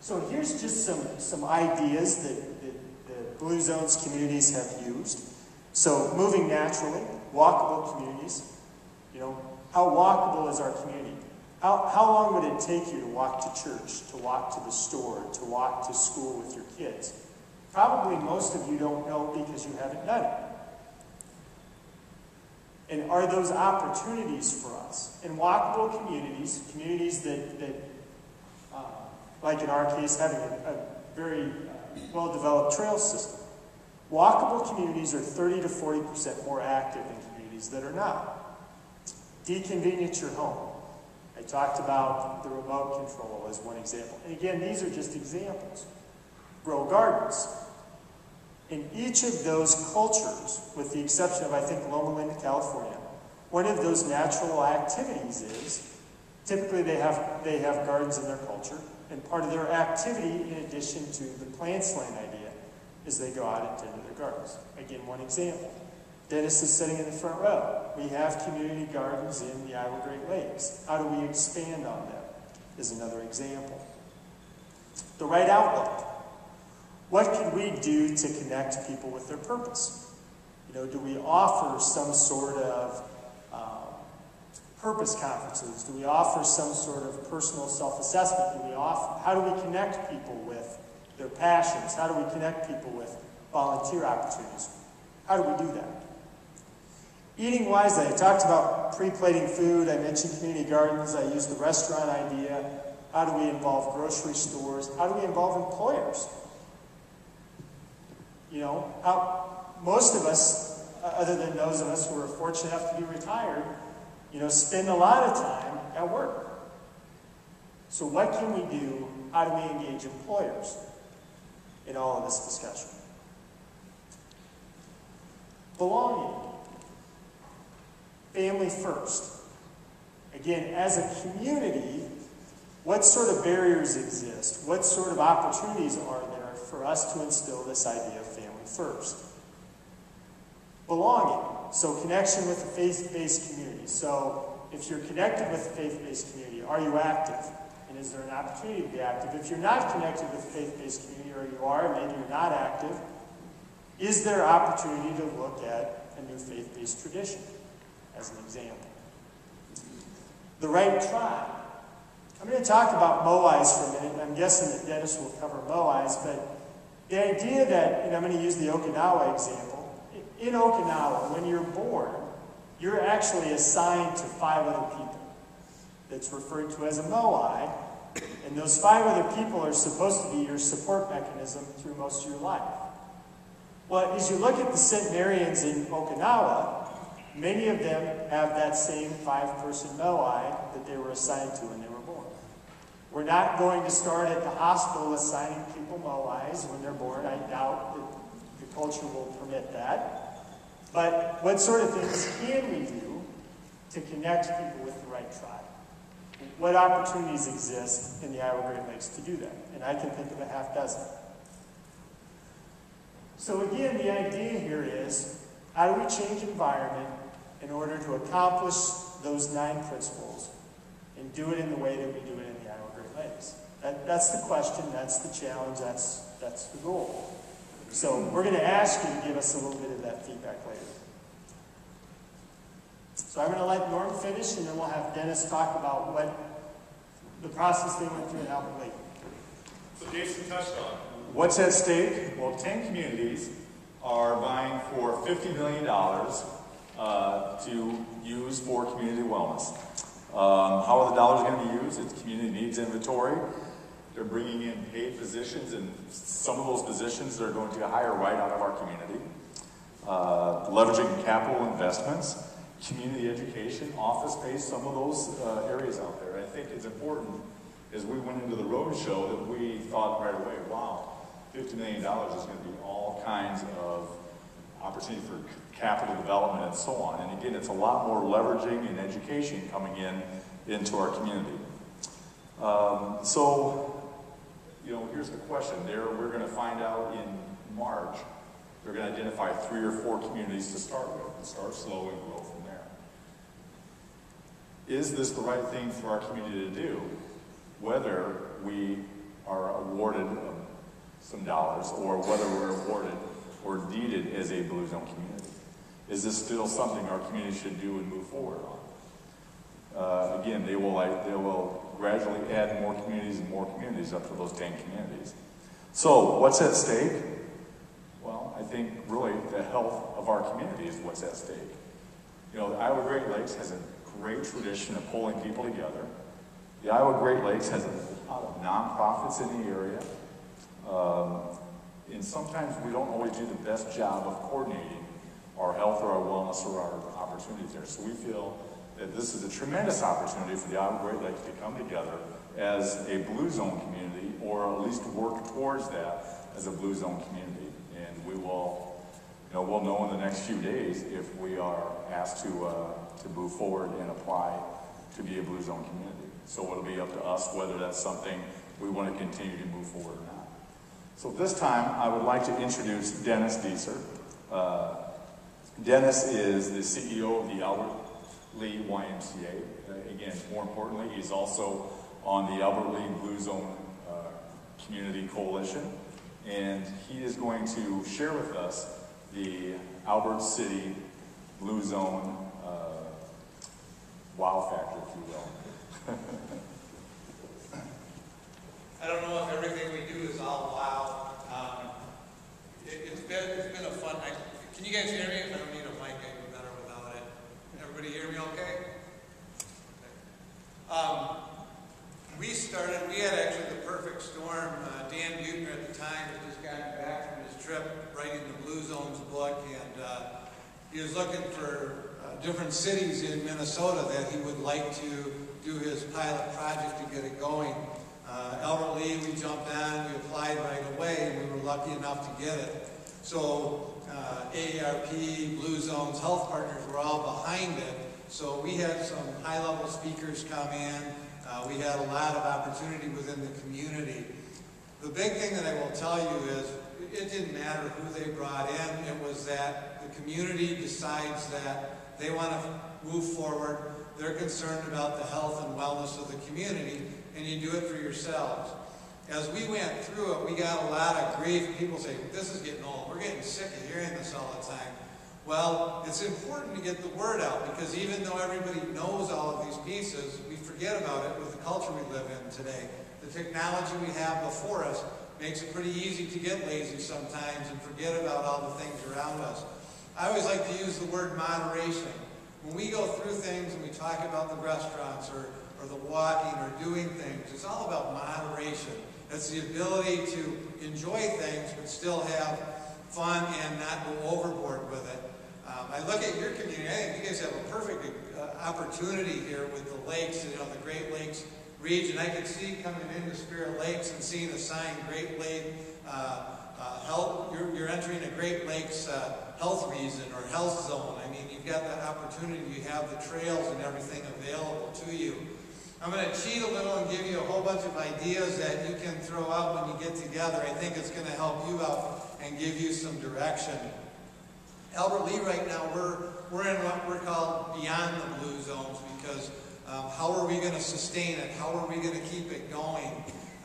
So here's just some ideas that the Blue Zones communities have used. So moving naturally, walkable communities. You know, how walkable is our community? How long would it take you to walk to church, to walk to the store, to walk to school with your kids? Probably most of you don't know because you haven't done it. And are those opportunities for us? In walkable communities that like in our case, having a very well-developed trail system. Walkable communities are 30 to 40% more active than communities that are not. Deconvenience your home. I talked about the remote control as one example. And again, these are just examples. Grow gardens. In each of those cultures, with the exception of, I think, Loma Linda, California, one of those natural activities is, typically they have gardens in their culture, and part of their activity, in addition to the plant slaying idea, is they go out and tend to their gardens. Again, one example. Dennis is sitting in the front row. We have community gardens in the Iowa Great Lakes. How do we expand on them is another example. The right outlook. What can we do to connect people with their purpose? You know, do we offer some sort of purpose conferences? Do we offer some sort of personal self-assessment? How do we connect people with their passions? How do we connect people with volunteer opportunities? How do we do that? Eating wisely. I talked about pre-plating food. I mentioned community gardens. I used the restaurant idea. How do we involve grocery stores? How do we involve employers? You know, most of us, other than those of us who are fortunate enough to be retired, you know, spend a lot of time at work. So what can we do? How do we engage employers in all of this discussion? Belonging. Family first. Again, as a community, what sort of barriers exist? What sort of opportunities are there for us to instill this idea of family first? Belonging. So connection with a faith-based community. So if you're connected with a faith-based community, are you active? And is there an opportunity to be active? If you're not connected with a faith-based community, or you are, maybe you're not active, is there opportunity to look at a new faith-based tradition, as an example? The right tribe. I'm going to talk about Moais for a minute, and I'm guessing that Dennis will cover Moais, but the idea that, and I'm going to use the Okinawa example, in Okinawa, when you're born, you're actually assigned to 5 other people. That's referred to as a moai, and those 5 other people are supposed to be your support mechanism through most of your life. Well, as you look at the centenarians in Okinawa, many of them have that same 5-person moai that they were assigned to when they were born. We're not going to start at the hospital assigning people moais when they're born. I doubt that the culture will permit that. But what sort of things can we do to connect people with the right tribe? What opportunities exist in the Iowa Great Lakes to do that? And I can think of a half dozen. So again, the idea here is, how do we change environment in order to accomplish those 9 principles and do it in the way that we do it in the Iowa Great Lakes? That's the question, that's the challenge, that's the goal. So we're going to ask you to give us a little bit of that feedback later. So I'm going to let Norm finish, and then we'll have Dennis talk about what the process they went through in Albert Lake. So Jason touched on what's at stake. Well, 10 communities are vying for $50 million to use for community wellness. How are the dollars going to be used? It's community needs inventory. They're bringing in paid positions, and some of those positions they're going to hire right out of our community. Leveraging capital investments, community education, office space, some of those areas out there. I think it's important, as we went into the road show, that we thought right away, wow, $50 million is going to be all kinds of opportunity for capital development and so on. And again, it's a lot more leveraging and education coming into our community. So, you know, here's the question. We're going to find out in March. They're going to identify 3 or 4 communities to start with, and start slow and grow from there. Is this the right thing for our community to do? Whether we are awarded some dollars, or whether we're awarded or deeded as a Blue Zone community. Is this still something our community should do and move forward on? Again, they will gradually add more communities and more communities up to those 10 communities. So, what's at stake? Well, I think really the health of our community is what's at stake. You know, the Iowa Great Lakes has a great tradition of pulling people together. The Iowa Great Lakes has a lot of nonprofits in the area. And sometimes we don't always do the best job of coordinating our health or our wellness or our opportunities there. So we feel that this is a tremendous opportunity for the Iowa Great Lakes to come together as a Blue Zone community, or at least work towards that as a Blue Zone community. And we will, you know, we'll know in the next few days if we are asked to move forward and apply to be a Blue Zone community. So it'll be up to us whether that's something we want to continue to move forward or not. So this time, I would like to introduce Dennis Deeser. Dennis is the CEO of the Albert Lee YMCA. Again, more importantly, he's also on the Albert Lee Blue Zone Community Coalition. And he is going to share with us the Albert City Blue Zone wow factor, if you will. I don't know if everything we do is all wow. It's been a fun night. Can you guys hear me? If I don't need a mic, I can do better without it. Everybody hear me okay? We had actually the perfect storm. Dan Buechner at the time had just gotten back from his trip writing the Blue Zones book, and he was looking for different cities in Minnesota that he would like to do his pilot project to get it going. Albert Lee, we jumped on, we applied right away, and we were lucky enough to get it. So AARP, Blue Zones, health partners were all behind it. So we had some high-level speakers come in. We had a lot of opportunity within the community. The big thing that I will tell you is it didn't matter who they brought in. It was that the community decides that they want to move forward. They're concerned about the health and wellness of the community, and you do it for yourselves. As we went through it, we got a lot of grief. People say, this is getting old. We're getting sick of hearing this all the time. Well, it's important to get the word out, because even though everybody knows all of these pieces, we forget about it with the culture we live in today. The technology we have before us makes it pretty easy to get lazy sometimes and forget about all the things around us. I always like to use the word moderation. When we go through things and we talk about the restaurants or the walking or doing things, it's all about moderation. It's the ability to enjoy things but still have fun and not go overboard with it. I look at your community, I think you guys have a perfect opportunity here with the lakes, the Great Lakes region. I could see coming into Spirit Lakes and seeing a sign, Great Lake Health, you're entering a Great Lakes health region or health zone. I mean, you've got that opportunity, you have the trails and everything available to you. I'm going to cheat a little and give you a whole bunch of ideas that you can throw out when you get together. I think it's going to help you out and give you some direction. Albert Lee, right now, we're in what we're called beyond the blue zones, because how are we going to sustain it? How are we going to keep it going?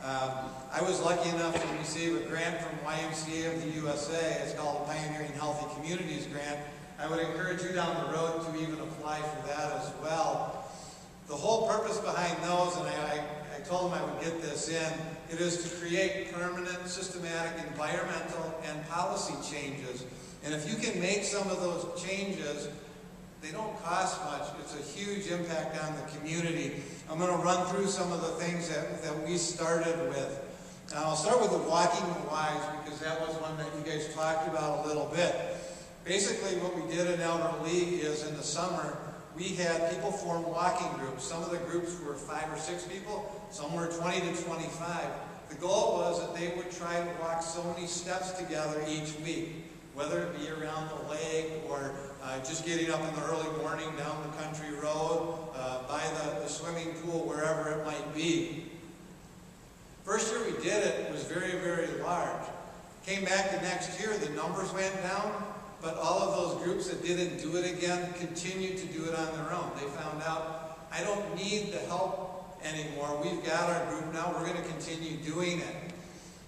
I was lucky enough to receive a grant from YMCA of the USA. It's called the Pioneering Healthy Communities Grant. I would encourage you down the road to even apply for that as well. The whole purpose behind those, and I told them I would get this in, it is to create permanent, systematic, environmental, and policy changes. And if you can make some of those changes, they don't cost much. It's a huge impact on the community. I'm going to run through some of the things that we started with. Now, I'll start with the Walking the Wise, because that was one that you guys talked about a little bit. Basically, what we did in Albert Lee is in the summer, we had people form walking groups. Some of the groups were 5 or 6 people, some were 20 to 25. The goal was that they would try to walk so many steps together each week, whether it be around the lake or just getting up in the early morning down the country road, by the swimming pool, wherever it might be. First year we did it, it was very, very large. Came back the next year, the numbers went down, but all of those groups that didn't do it again continued to do it on their own. They found out, I don't need the help anymore. We've got our group now, we're going to continue doing it.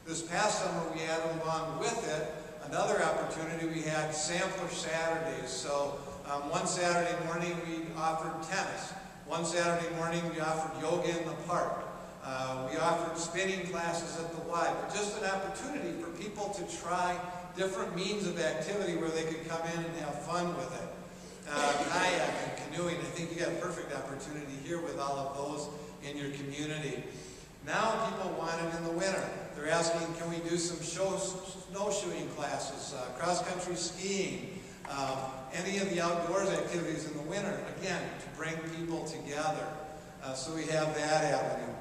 This past summer we had along with it another opportunity. We had sampler Saturdays. So one Saturday morning we offered tennis. One Saturday morning we offered yoga in the park. We offered spinning classes at the Y. But just an opportunity for people to try different means of activity where they could come in and have fun with it. Kayak and canoeing, I think you got a perfect opportunity here with all of those in your community. Now people want it in the winter. They're asking, can we do some snowshoeing classes, cross-country skiing, any of the outdoors activities in the winter, again, to bring people together. So we have that avenue.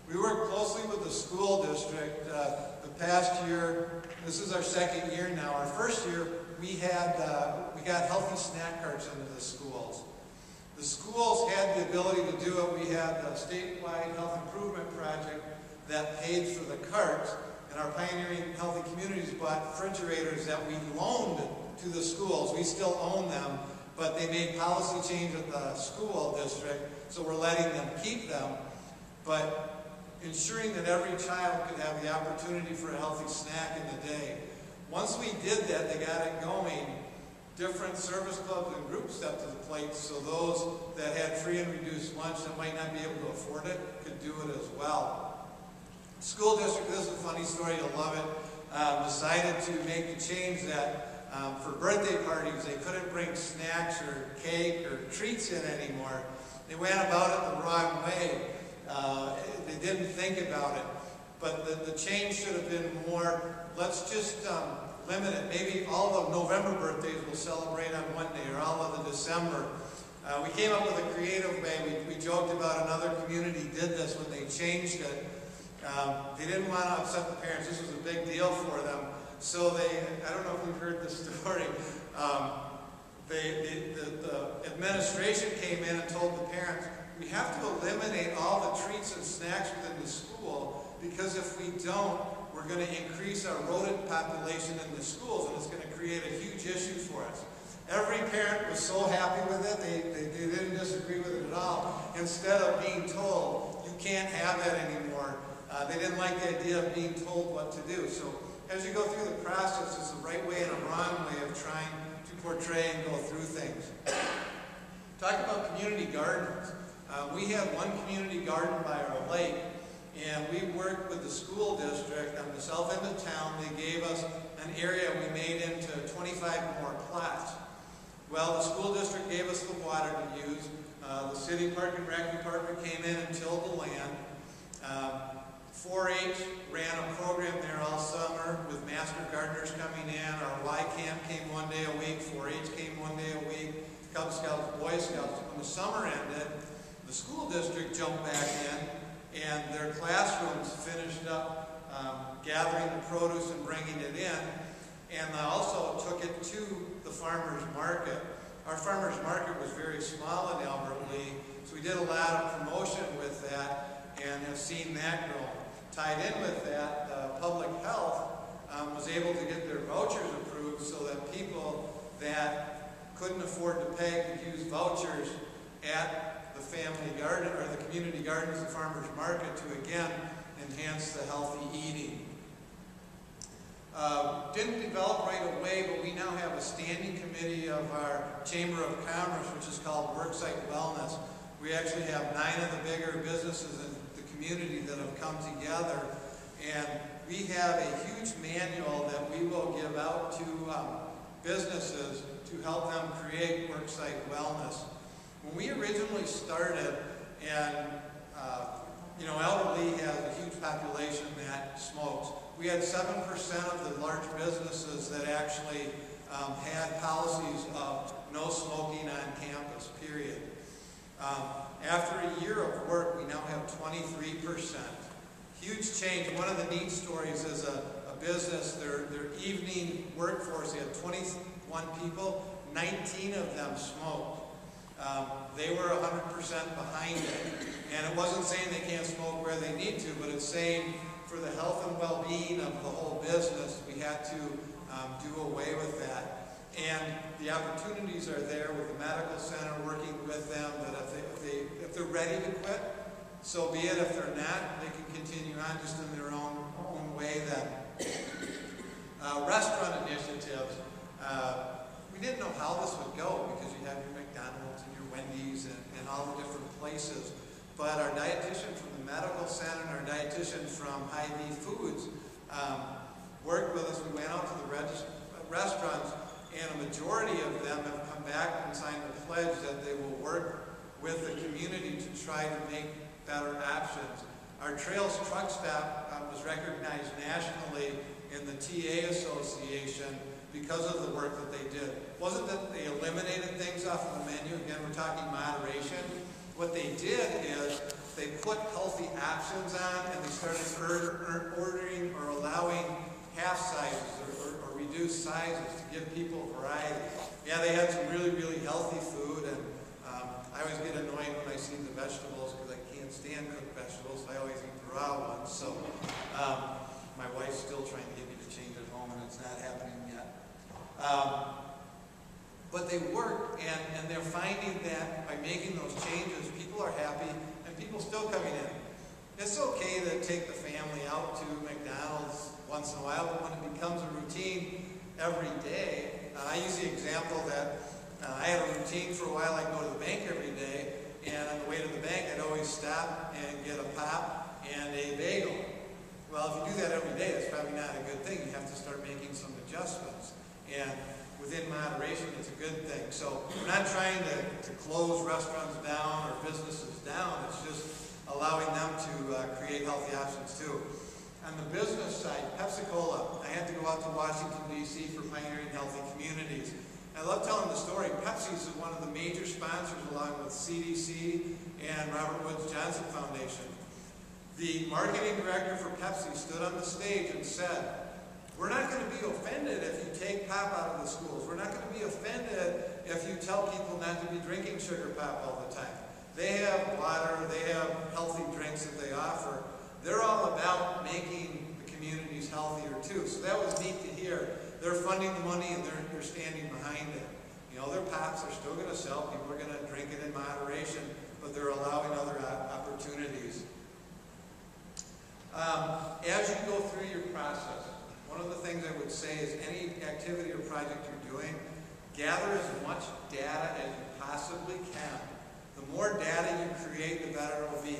We work closely with the school district. The past year, this is our second year now. Our first year, we got healthy snack carts into the schools. The schools had the ability to do it. We had a statewide health improvement project that paid for the carts, and our Pioneering Healthy Communities bought refrigerators that we loaned to the schools. We still own them, but they made policy change at the school district, so we're letting them keep them, but ensuring that every child could have the opportunity for a healthy snack in the day. Once we did that, they got it going. Different service clubs and groups stepped to the plate, so those that had free and reduced lunch that might not be able to afford it could do it as well. School district, this is a funny story, you'll love it, decided to make the change that for birthday parties they couldn't bring snacks or cake or treats in anymore. They went about it the wrong way. They didn't think about it. But the change should have been more, let's just limit it. Maybe all of November birthdays we'll celebrate on one day, or all of the December. We came up with a creative way. We joked about another community did this when they changed it. They didn't want to upset the parents. This was a big deal for them. So I don't know if you've heard this story. The administration came in and told the parents, we have to eliminate all the treats and snacks within the school, because if we don't, we're going to increase our rodent population in the schools, and it's going to create a huge issue for us. Every parent was so happy with it, they didn't disagree with it at all. Instead of being told, you can't have that anymore, They didn't like the idea of being told what to do. So as you go through the process, there's a right way and a wrong way of trying to portray and go through things. Talk about community gardens. We have one community garden by our lake, and we worked with the school district on the south end of town. They gave us an area we made into 25 more plots. Well, the school district gave us the water to use. The city park and rec department came in and tilled the land. 4-H ran a program there all summer with master gardeners coming in. Our Y camp came one day a week. 4-H came one day a week. Cub Scouts, Boy Scouts. When the summer ended, the school district jumped back in, and their classrooms finished up gathering the produce and bringing it in, and also took it to the farmers market. Our farmers market was very small in Albert Lee, so we did a lot of promotion with that and have seen that grow. Tied in with that, public health was able to get their vouchers approved so that people that couldn't afford to pay could use vouchers at the family garden or the community gardens and farmers market to again enhance the healthy eating. Didn't develop right away, but we now have a standing committee of our Chamber of Commerce, which is called Worksite Wellness. We actually have 9 of the bigger businesses in the community that have come together, and we have a huge manual that we will give out to businesses to help them create worksite wellness. When we originally started, and Albert Lee has a huge population that smokes. We had 7% of the large businesses that actually had policies of no smoking on campus, period. After a year of work, we now have 23%. Huge change. One of the neat stories is a business, their evening workforce, they had 21 people, 19 of them smoked. They were 100% behind it. And it wasn't saying they can't smoke where they need to, but it's saying for the health and well-being of the whole business, we had to do away with that. And the opportunities are there with the medical center working with them that if they're ready to quit, so be it. If they're not, they can continue on just in their own way then. Restaurant initiatives. We didn't know how this would go because you have your McDonald's and your Wendy's and all the different places. But our dietitian from the medical center and our dietitian from Hy-Vee Foods worked with us. We went out to the restaurants, and a majority of them have come back and signed a pledge that they will work with the community to try to make better options. Our Trails truck stop was recognized nationally in the TA Association because of the work that they did. It wasn't that they eliminated things off of the menu. Again, we're talking moderation. What they did is they put healthy options on, and they started ordering or allowing half sizes or reduced sizes to give people variety. Yeah, they had some really, really healthy food, and I always get annoyed when I see the vegetables because I can't stand cooked vegetables. I always eat the raw ones. So my wife's still trying to get me to change at home, and it's not happening yet. But they work, and they're finding that by making those changes, people are happy, and people still coming in. It's okay to take the family out to McDonald's once in a while, but when it becomes a routine every day, I use the example that I had a routine for a while. I'd go to the bank every day, and on the way to the bank, I'd always stop and get a pop and a bagel. Well, if you do that every day, that's probably not a good thing. You have to start making some adjustments. And within moderation, it's a good thing. So we're not trying to close restaurants down or businesses down. It's just allowing them to create healthy options too. On the business side, Pepsi-Cola. I had to go out to Washington, D.C. for Pioneering Healthy Communities. I love telling the story. Pepsi is one of the major sponsors along with CDC and Robert Woods Johnson Foundation. The marketing director for Pepsi stood on the stage and said, "We're not going to be offended if you take pop out of the schools. We're not going to be offended if you tell people not to be drinking sugar pop all the time. They have water, they have healthy drinks that they offer. They're all about making the communities healthier too." So that was neat to hear. They're funding the money and they're standing behind it. You know, their pops are still going to sell. People are going to drink it in moderation, but they're allowing other opportunities. As you go through your process, one of the things I would say is any activity or project you're doing, gather as much data as you possibly can. The more data you create, the better it will be.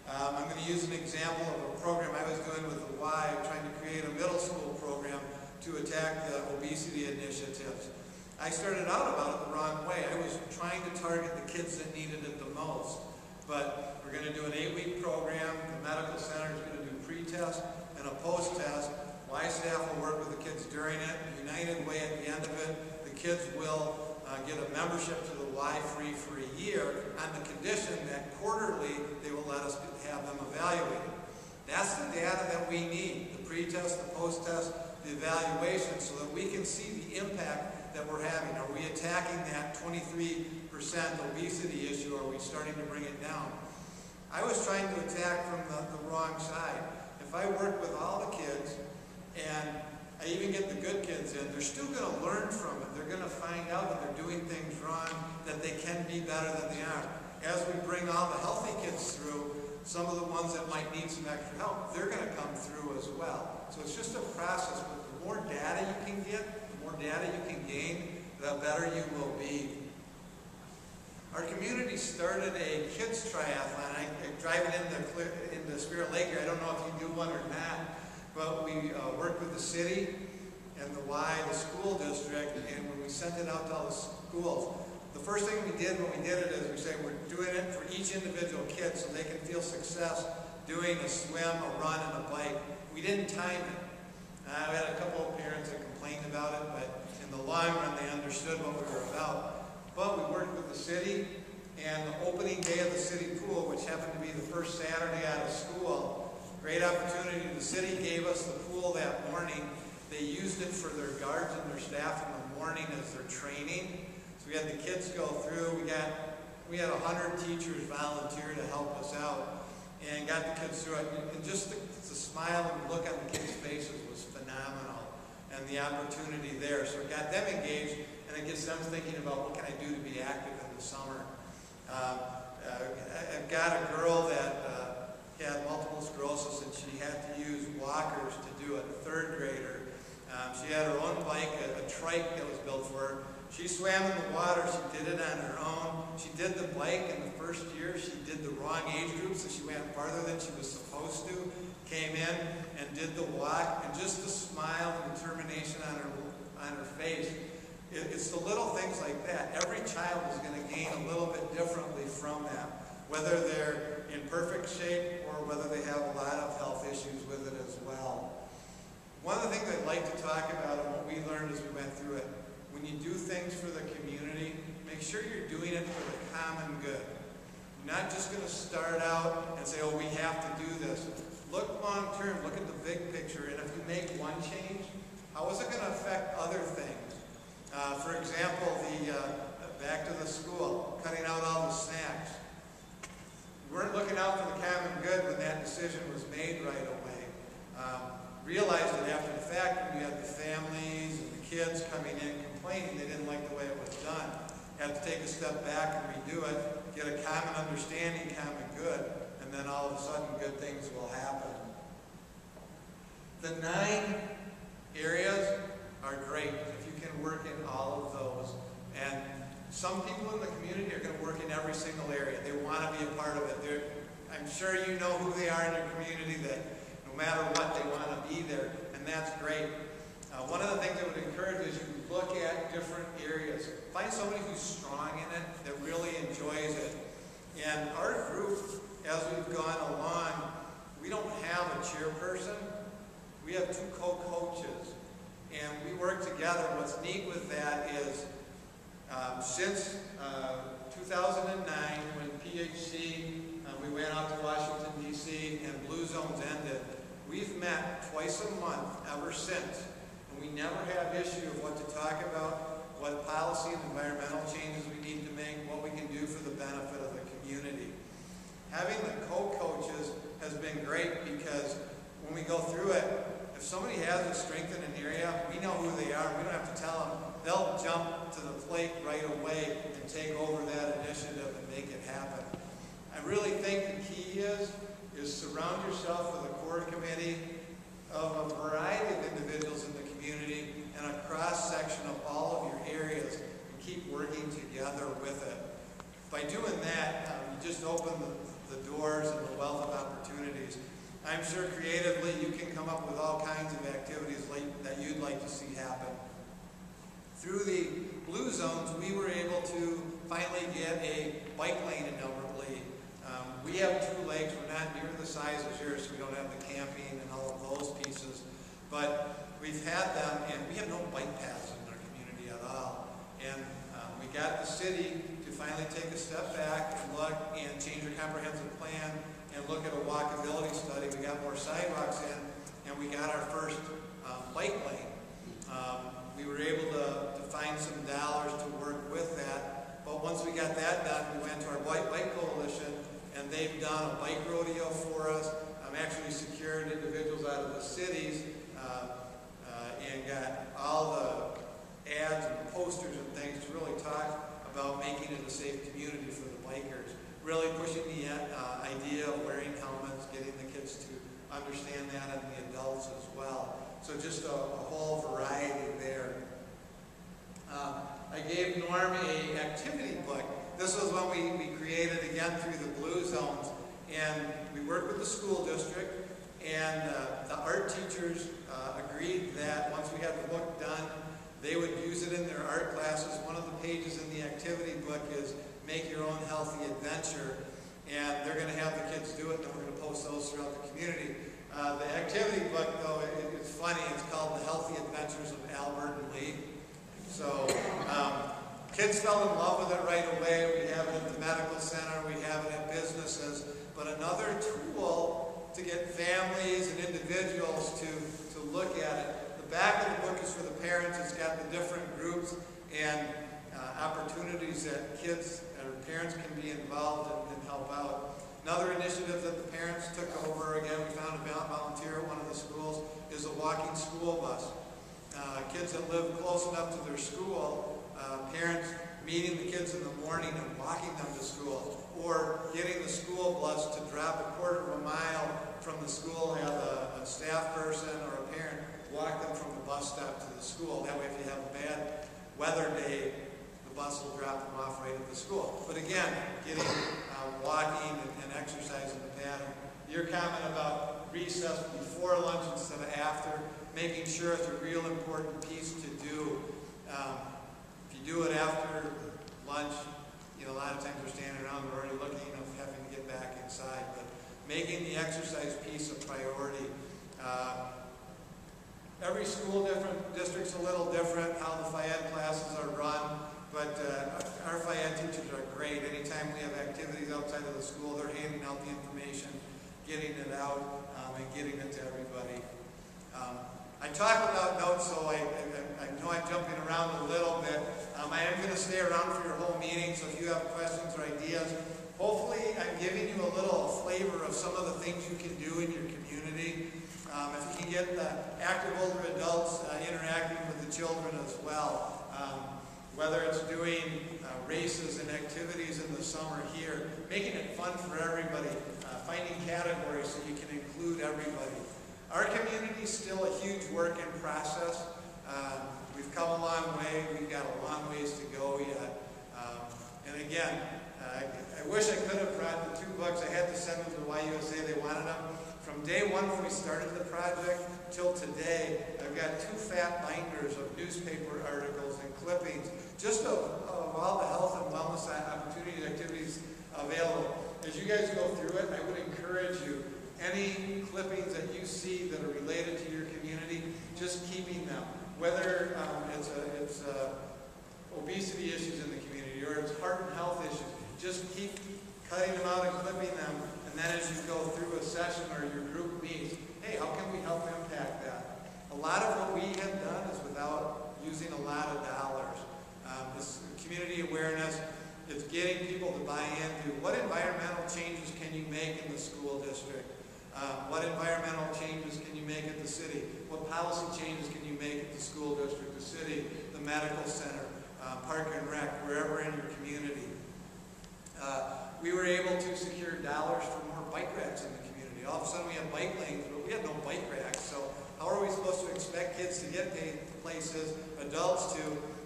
I'm going to use an example of a program I was doing with the Y, trying to create a middle school program to attack the obesity initiatives. I started out about it the wrong way. I was trying to target the kids that needed it the most. But we're going to do an 8-week program. The medical center is going to do pre-test and a post-test. Y staff will work with the kids during it. United Way at the end of it. The kids will get a membership to the Y free for a year on the condition that quarterly they will let us have them evaluated. That's the data that we need, the pre-test, the post-test, the evaluation, so that we can see the impact that we're having. Are we attacking that 23% obesity issue, or are we starting to bring it down? I was trying to attack from the wrong side. If I work with all the kids, and I even get the good kids in, they're still going to learn from it. They're going to find out that they're doing things wrong, that they can be better than they are. As we bring all the healthy kids through, some of the ones that might need some extra help, they're going to come through as well. So it's just a process, but the more data you can get, the more data you can gain, the better you will be. Our community started a kids triathlon. I drive it into Spirit Lake here. I don't know if you do one or not, but we worked with the city and the Y, the school district, and when we sent it out to all the schools, the first thing we did when we did it is we said we're doing it for each individual kid so they can feel success doing a swim, a run, and a bike. We didn't time it. We had a couple of parents that complained about it, but in the long run they understood what we were about. But we worked with the city, and the opening day of the city pool, which happened to be the first Saturday out of school, great opportunity. The city gave us the pool that morning. They used it for their guards and their staff in the morning as their training. So we had the kids go through. We had 100 teachers volunteer to help us out and got the kids through it. And just the smile and look on the kids' faces was phenomenal, and the opportunity there. So it got them engaged, and it gets them thinking about what can I do to be active in the summer. I've got a girl that had multiple sclerosis, and she had to use walkers to do it, a 3rd grader. She had her own bike, a trike that was built for her. She swam in the water. She did it on her own. She did the bike in the first year. She did the wrong age group, so she went farther than she was supposed to. Came in and did the walk, and just the smile and determination on her face. It's the little things like that. Every child is going to gain a little bit differently from that, whether they're in perfect shape or whether they have a lot of health issues with it as well. One of the things I'd like to talk about and what we learned as we went through it, when you do things for the community, make sure you're doing it for the common good. You're not just going to start out and say, oh, we have to do this. Look long term, look at the big picture, and if you make one change, how is it going to affect other things? For example, back to the school, cutting out all the snacks. We weren't looking out for the common good when that decision was made right away. Realized it after the fact when we had the families and the kids coming in complaining they didn't like the way it was done. Had to take a step back and redo it, get a common understanding, common good, and then all of a sudden good things will happen. The 9 areas are great if you can work in all of those. And some people in the community are going to work in every single area. They want to be a part of it. I'm sure you know who they are in your community, that no matter what, they want to be there, and that's great. One of the things I would encourage is you look at different areas. Find somebody who's strong in it, that really enjoys it. And our group, as we've gone along, we don't have a chairperson. We have 2 co-coaches, and we work together. What's neat with that is since 2009, when PHC, we went out to Washington, D.C., and Blue Zones ended, we've met twice a month ever since. And we never have issue of what to talk about, what policy and environmental changes we need to make, what we can do for the benefit of the community. Having the co-coaches has been great because when we go through it, if somebody has a strength in an area, we know who they are. We don't have to tell them. They'll jump to the plate right away and take over that initiative and make it happen. I really think the key is is surround yourself with a core committee of a variety of individuals in the community and a cross-section of all of your areas and keep working together with it. By doing that, you just open the doors and the wealth of opportunities. I'm sure creatively you can come up with all kinds of activities that you'd like to see happen. Through the Blue Zones, we were able to finally get a bike lane in Elbert Lee. We have 2 lakes. We're not near the size of yours, so we don't have the camping and all of those pieces. But we've had them, and we have no bike paths in our community at all. And we got the city to finally take a step back and look and change our comprehensive plan and look at a walkability study. We got more sidewalks in, and we got our first bike lane. We were able to find some dollars to work with that. But once we got that done, we went to our Bike Coalition, and they've done a bike rodeo for us. Actually secured individuals out of the cities and got all the ads and posters and things to really talk about making it a safe community for the bikers. Really pushing the idea of wearing helmets, getting the kids to understand that, and the adults as well. So just a whole variety there. I gave Norm an activity book. This was one we created again through the Blue Zones. And we worked with the school district, and the art teachers agreed that once we had the book done, they would use it in their art classes. One of the pages in the activity book is Make Your Own Healthy Adventure. And they're going to have the kids do it, and then we're going to post those throughout the community. The activity book, though, it's funny. It's called The Healthy Adventures of Albert and Lee. So kids fell in love with it right away. We have it at the medical center. We have it at businesses. But another tool to get families and individuals to look at it. The back of the book is for the parents. It's got the different groups and opportunities that kids or parents can be involved in and help out. Another initiative that the parents took over, again, we found a volunteer at one of the schools, is a walking school bus. Kids that live close enough to their school, parents meeting the kids in the morning and walking them to school, or getting the school bus to drop 1/4 mile from the school, have a staff person or a parent walk them from the bus stop to the school. That way, if you have a bad weather day, the bus will drop them off right at the school. But again, getting walking and exercising the pattern. Your comment about recess before lunch instead of after, making sure it's a real important piece to do. If you do it after lunch, a lot of times we're standing around, we're already looking, having to get back inside. But making the exercise piece a priority. Every school district's a little different, how the FIED classes are run, but our FIED teachers are great. Anytime we have activities outside of the school, they're handing out the information, getting it out, and getting it to everybody. I talk without notes, so I know I'm jumping around a little bit. I am going to stay around for your whole meeting, so if you have questions or ideas, hopefully I'm giving you a little flavor of some of the things you can do in your community. If you can get the active older adults interacting with the children as well, whether it's doing races and activities in the summer here, making it fun for everybody, finding categories so you can include everybody. Our community is still a huge work in process. We've come a long way. We've got a long ways to go yet. And again, I wish I could have brought the 2 books. I had to send them to YUSA. They wanted them. From day one when we started the project till today, I've got 2 fat binders of newspaper articles and clippings, just of all the health and wellness opportunities, activities available. As you guys go through it, I would encourage you, any clippings that you see that are related to your community, just keeping them. Whether it's obesity issues in the community or it's heart and health issues, just keep cutting them out and clipping them. And then as you go through a session or your group meets, hey, how can we help impact that? A lot of what we have done is without using a lot of dollars. This community awareness, it's getting people to buy into what environmental changes can you make in the school district? What environmental changes can you make at the city? What policy changes can you make at the school district, the city, the medical center, park and rec, wherever in your community? We were able to secure dollars for more bike racks in the community. get to places, adults to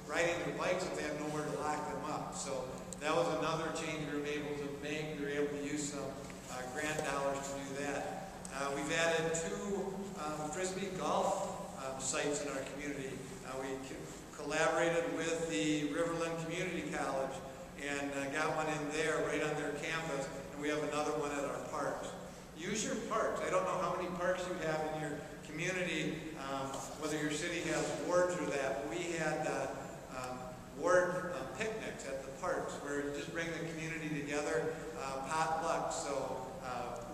riding their bikes if they have nowhere to lock them up. So that was another change we were able to make. We were able to use some grant dollars to do that. We've added 2 Frisbee golf sites in our community. We collaborated with the Riverland Community College and got one in there right on their campus, and we have another one at our parks. Use your parks. I don't know how many parks you have in your community, whether your city has wards or that, but we had ward picnics at the parks where you just bring the community together, potluck. So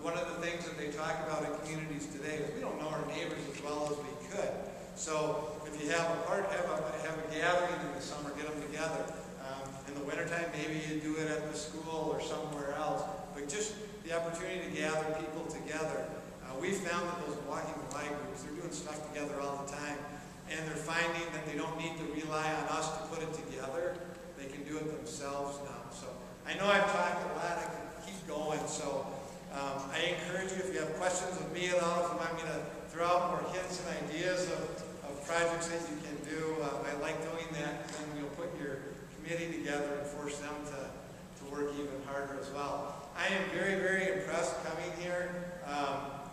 one of the things that they talk about in communities today is we don't know our neighbors as well as we could. So if you have a park, have a gathering in the summer, get them together. In the wintertime, maybe you do it at the school or somewhere else. But just the opportunity to gather people together. We found that those walking the line groups, they're doing stuff together all the time. And they're finding that they don't need to rely on us to put it together. They can do it themselves now. So I know I've talked a lot. I can keep going. So I encourage you, if you have questions of me at all, if you want me to throw out more hints and ideas of projects that you can do, I like doing that. Then you'll put your committee together and force them to work even harder as well. I am very, very impressed coming here.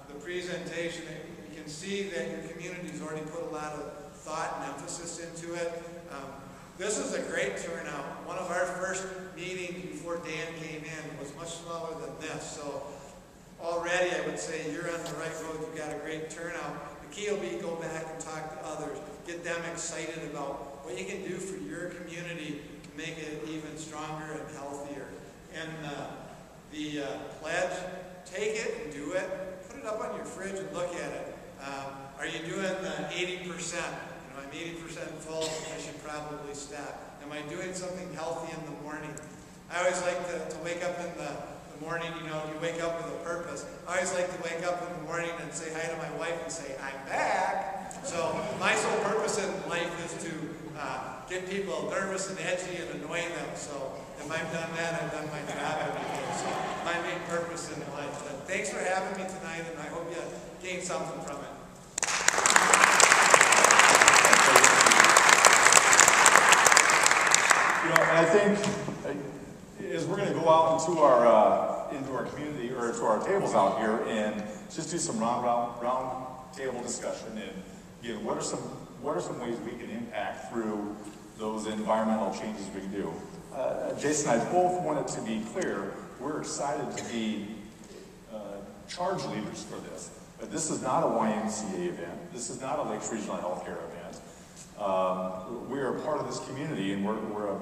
The presentation, you can see that your community's already put a lot of thought and emphasis into it. This is a great turnout. One of our first meetings before Dan came in was much smaller than this. So already I would say you're on the right road. You've got a great turnout. The key will be go back and talk to others. Get them excited about what you can do for your community to make it even stronger and healthier. And the pledge, take it and do it. Put it up on your fridge and look at it. Are you doing the 80%? I'm 80% full, I should probably stop. Am I doing something healthy in the morning? I always like to wake up in the morning, you wake up with a purpose. I always like to wake up in the morning and say hi to my wife and say, I'm back. So my sole purpose in life is to get people nervous and edgy and annoy them. So if I've done that, I've done my job every day. So my main purpose in life. But thanks for having me tonight, and I hope you gained something from it. I think as we're going to go out into our community or to our tables out here and just do some round table discussion, and again, what are some ways we can impact through those environmental changes we can do. Jason and I both wanted to be clear. We're excited to be charge leaders for this, but this is not a YMCA event. This is not a Lakes Regional Healthcare event. We are a part of this community, and we're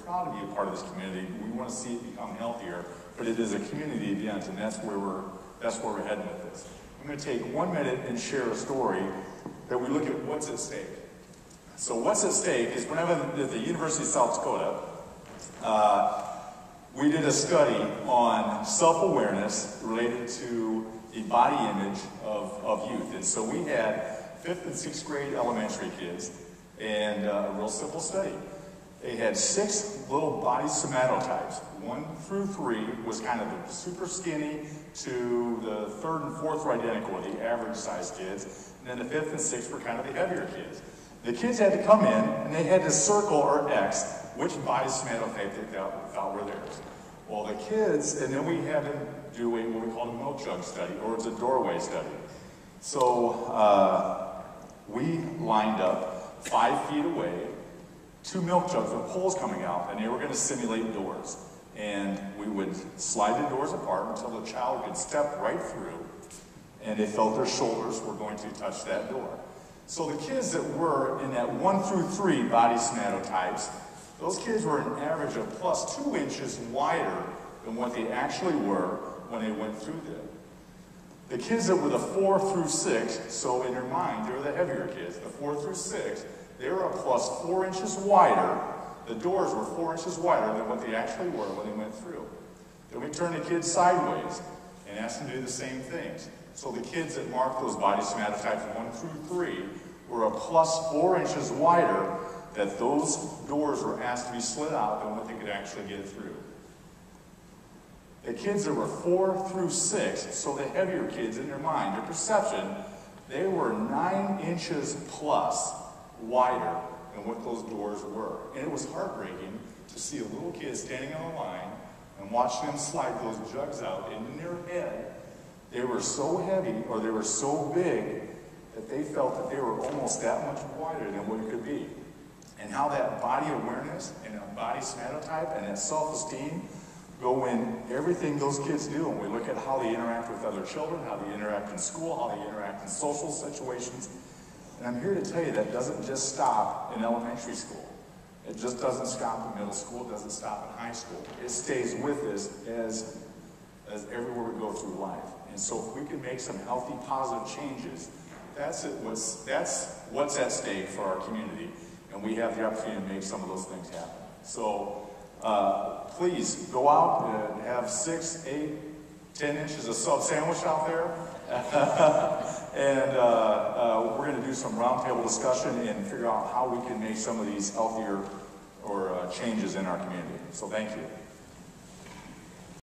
proud to be a part of this community. We want to see it become healthier, but it is a community event, and that's where we're heading with this. I'm going to take 1 minute and share a story that we look at what's at stake. So what's at stake is when I was at the University of South Dakota, we did a study on self-awareness related to the body image of youth. And so we had 5th and 6th grade elementary kids, and a real simple study. They had 6 little body somatotypes. 1 through 3 was kind of the super skinny to the 3rd and 4th were identical, the average size kids. And then the 5th and 6th were kind of the heavier kids. The kids had to come in and they had to circle or X which body somatotype they thought were theirs. Well, the kids, and then we had them do what we call a milk jug study, or it's a doorway study. So we lined up 5 feet away, 2 milk jugs with poles coming out, and they were going to simulate doors. And we would slide the doors apart until the child could step right through, and they felt their shoulders were going to touch that door. So the kids that were in that 1 through 3 body somatotypes, those kids were an average of plus 2 inches wider than what they actually were when they went through them. The kids that were the 4 through 6, so in your mind, they were the heavier kids, the 4 through 6, they were a plus 4 inches wider. The doors were 4 inches wider than what they actually were when they went through. Then we turned the kids sideways and asked them to do the same things. So the kids that marked those body somatotypes 1 through 3 were a plus 4 inches wider, that those doors were asked to be slid out than what they could actually get through. The kids that were 4 through 6, so the heavier kids in their mind, their perception, They were 9 inches plus wider than what those doors were. And it was heartbreaking to see a little kid standing on a line and watch them slide those jugs out, and in their head, they were so heavy, or they were so big, that they felt that they were almost that much wider than what it could be. And how that body awareness and that body somatotype and that self-esteem go in everything those kids do. And we look at how they interact with other children, how they interact in school, how they interact in social situations. And I'm here to tell you that doesn't just stop in elementary school. It just doesn't stop in middle school. It doesn't stop in high school. It stays with us as everywhere we go through life. And so if we can make some healthy, positive changes, that's what's at stake for our community. And we have the opportunity to make some of those things happen. So please go out and have 6, 8, 10 inches of sub sandwich out there. And we're going to do some roundtable discussion and figure out how we can make some of these healthier or changes in our community. So thank you.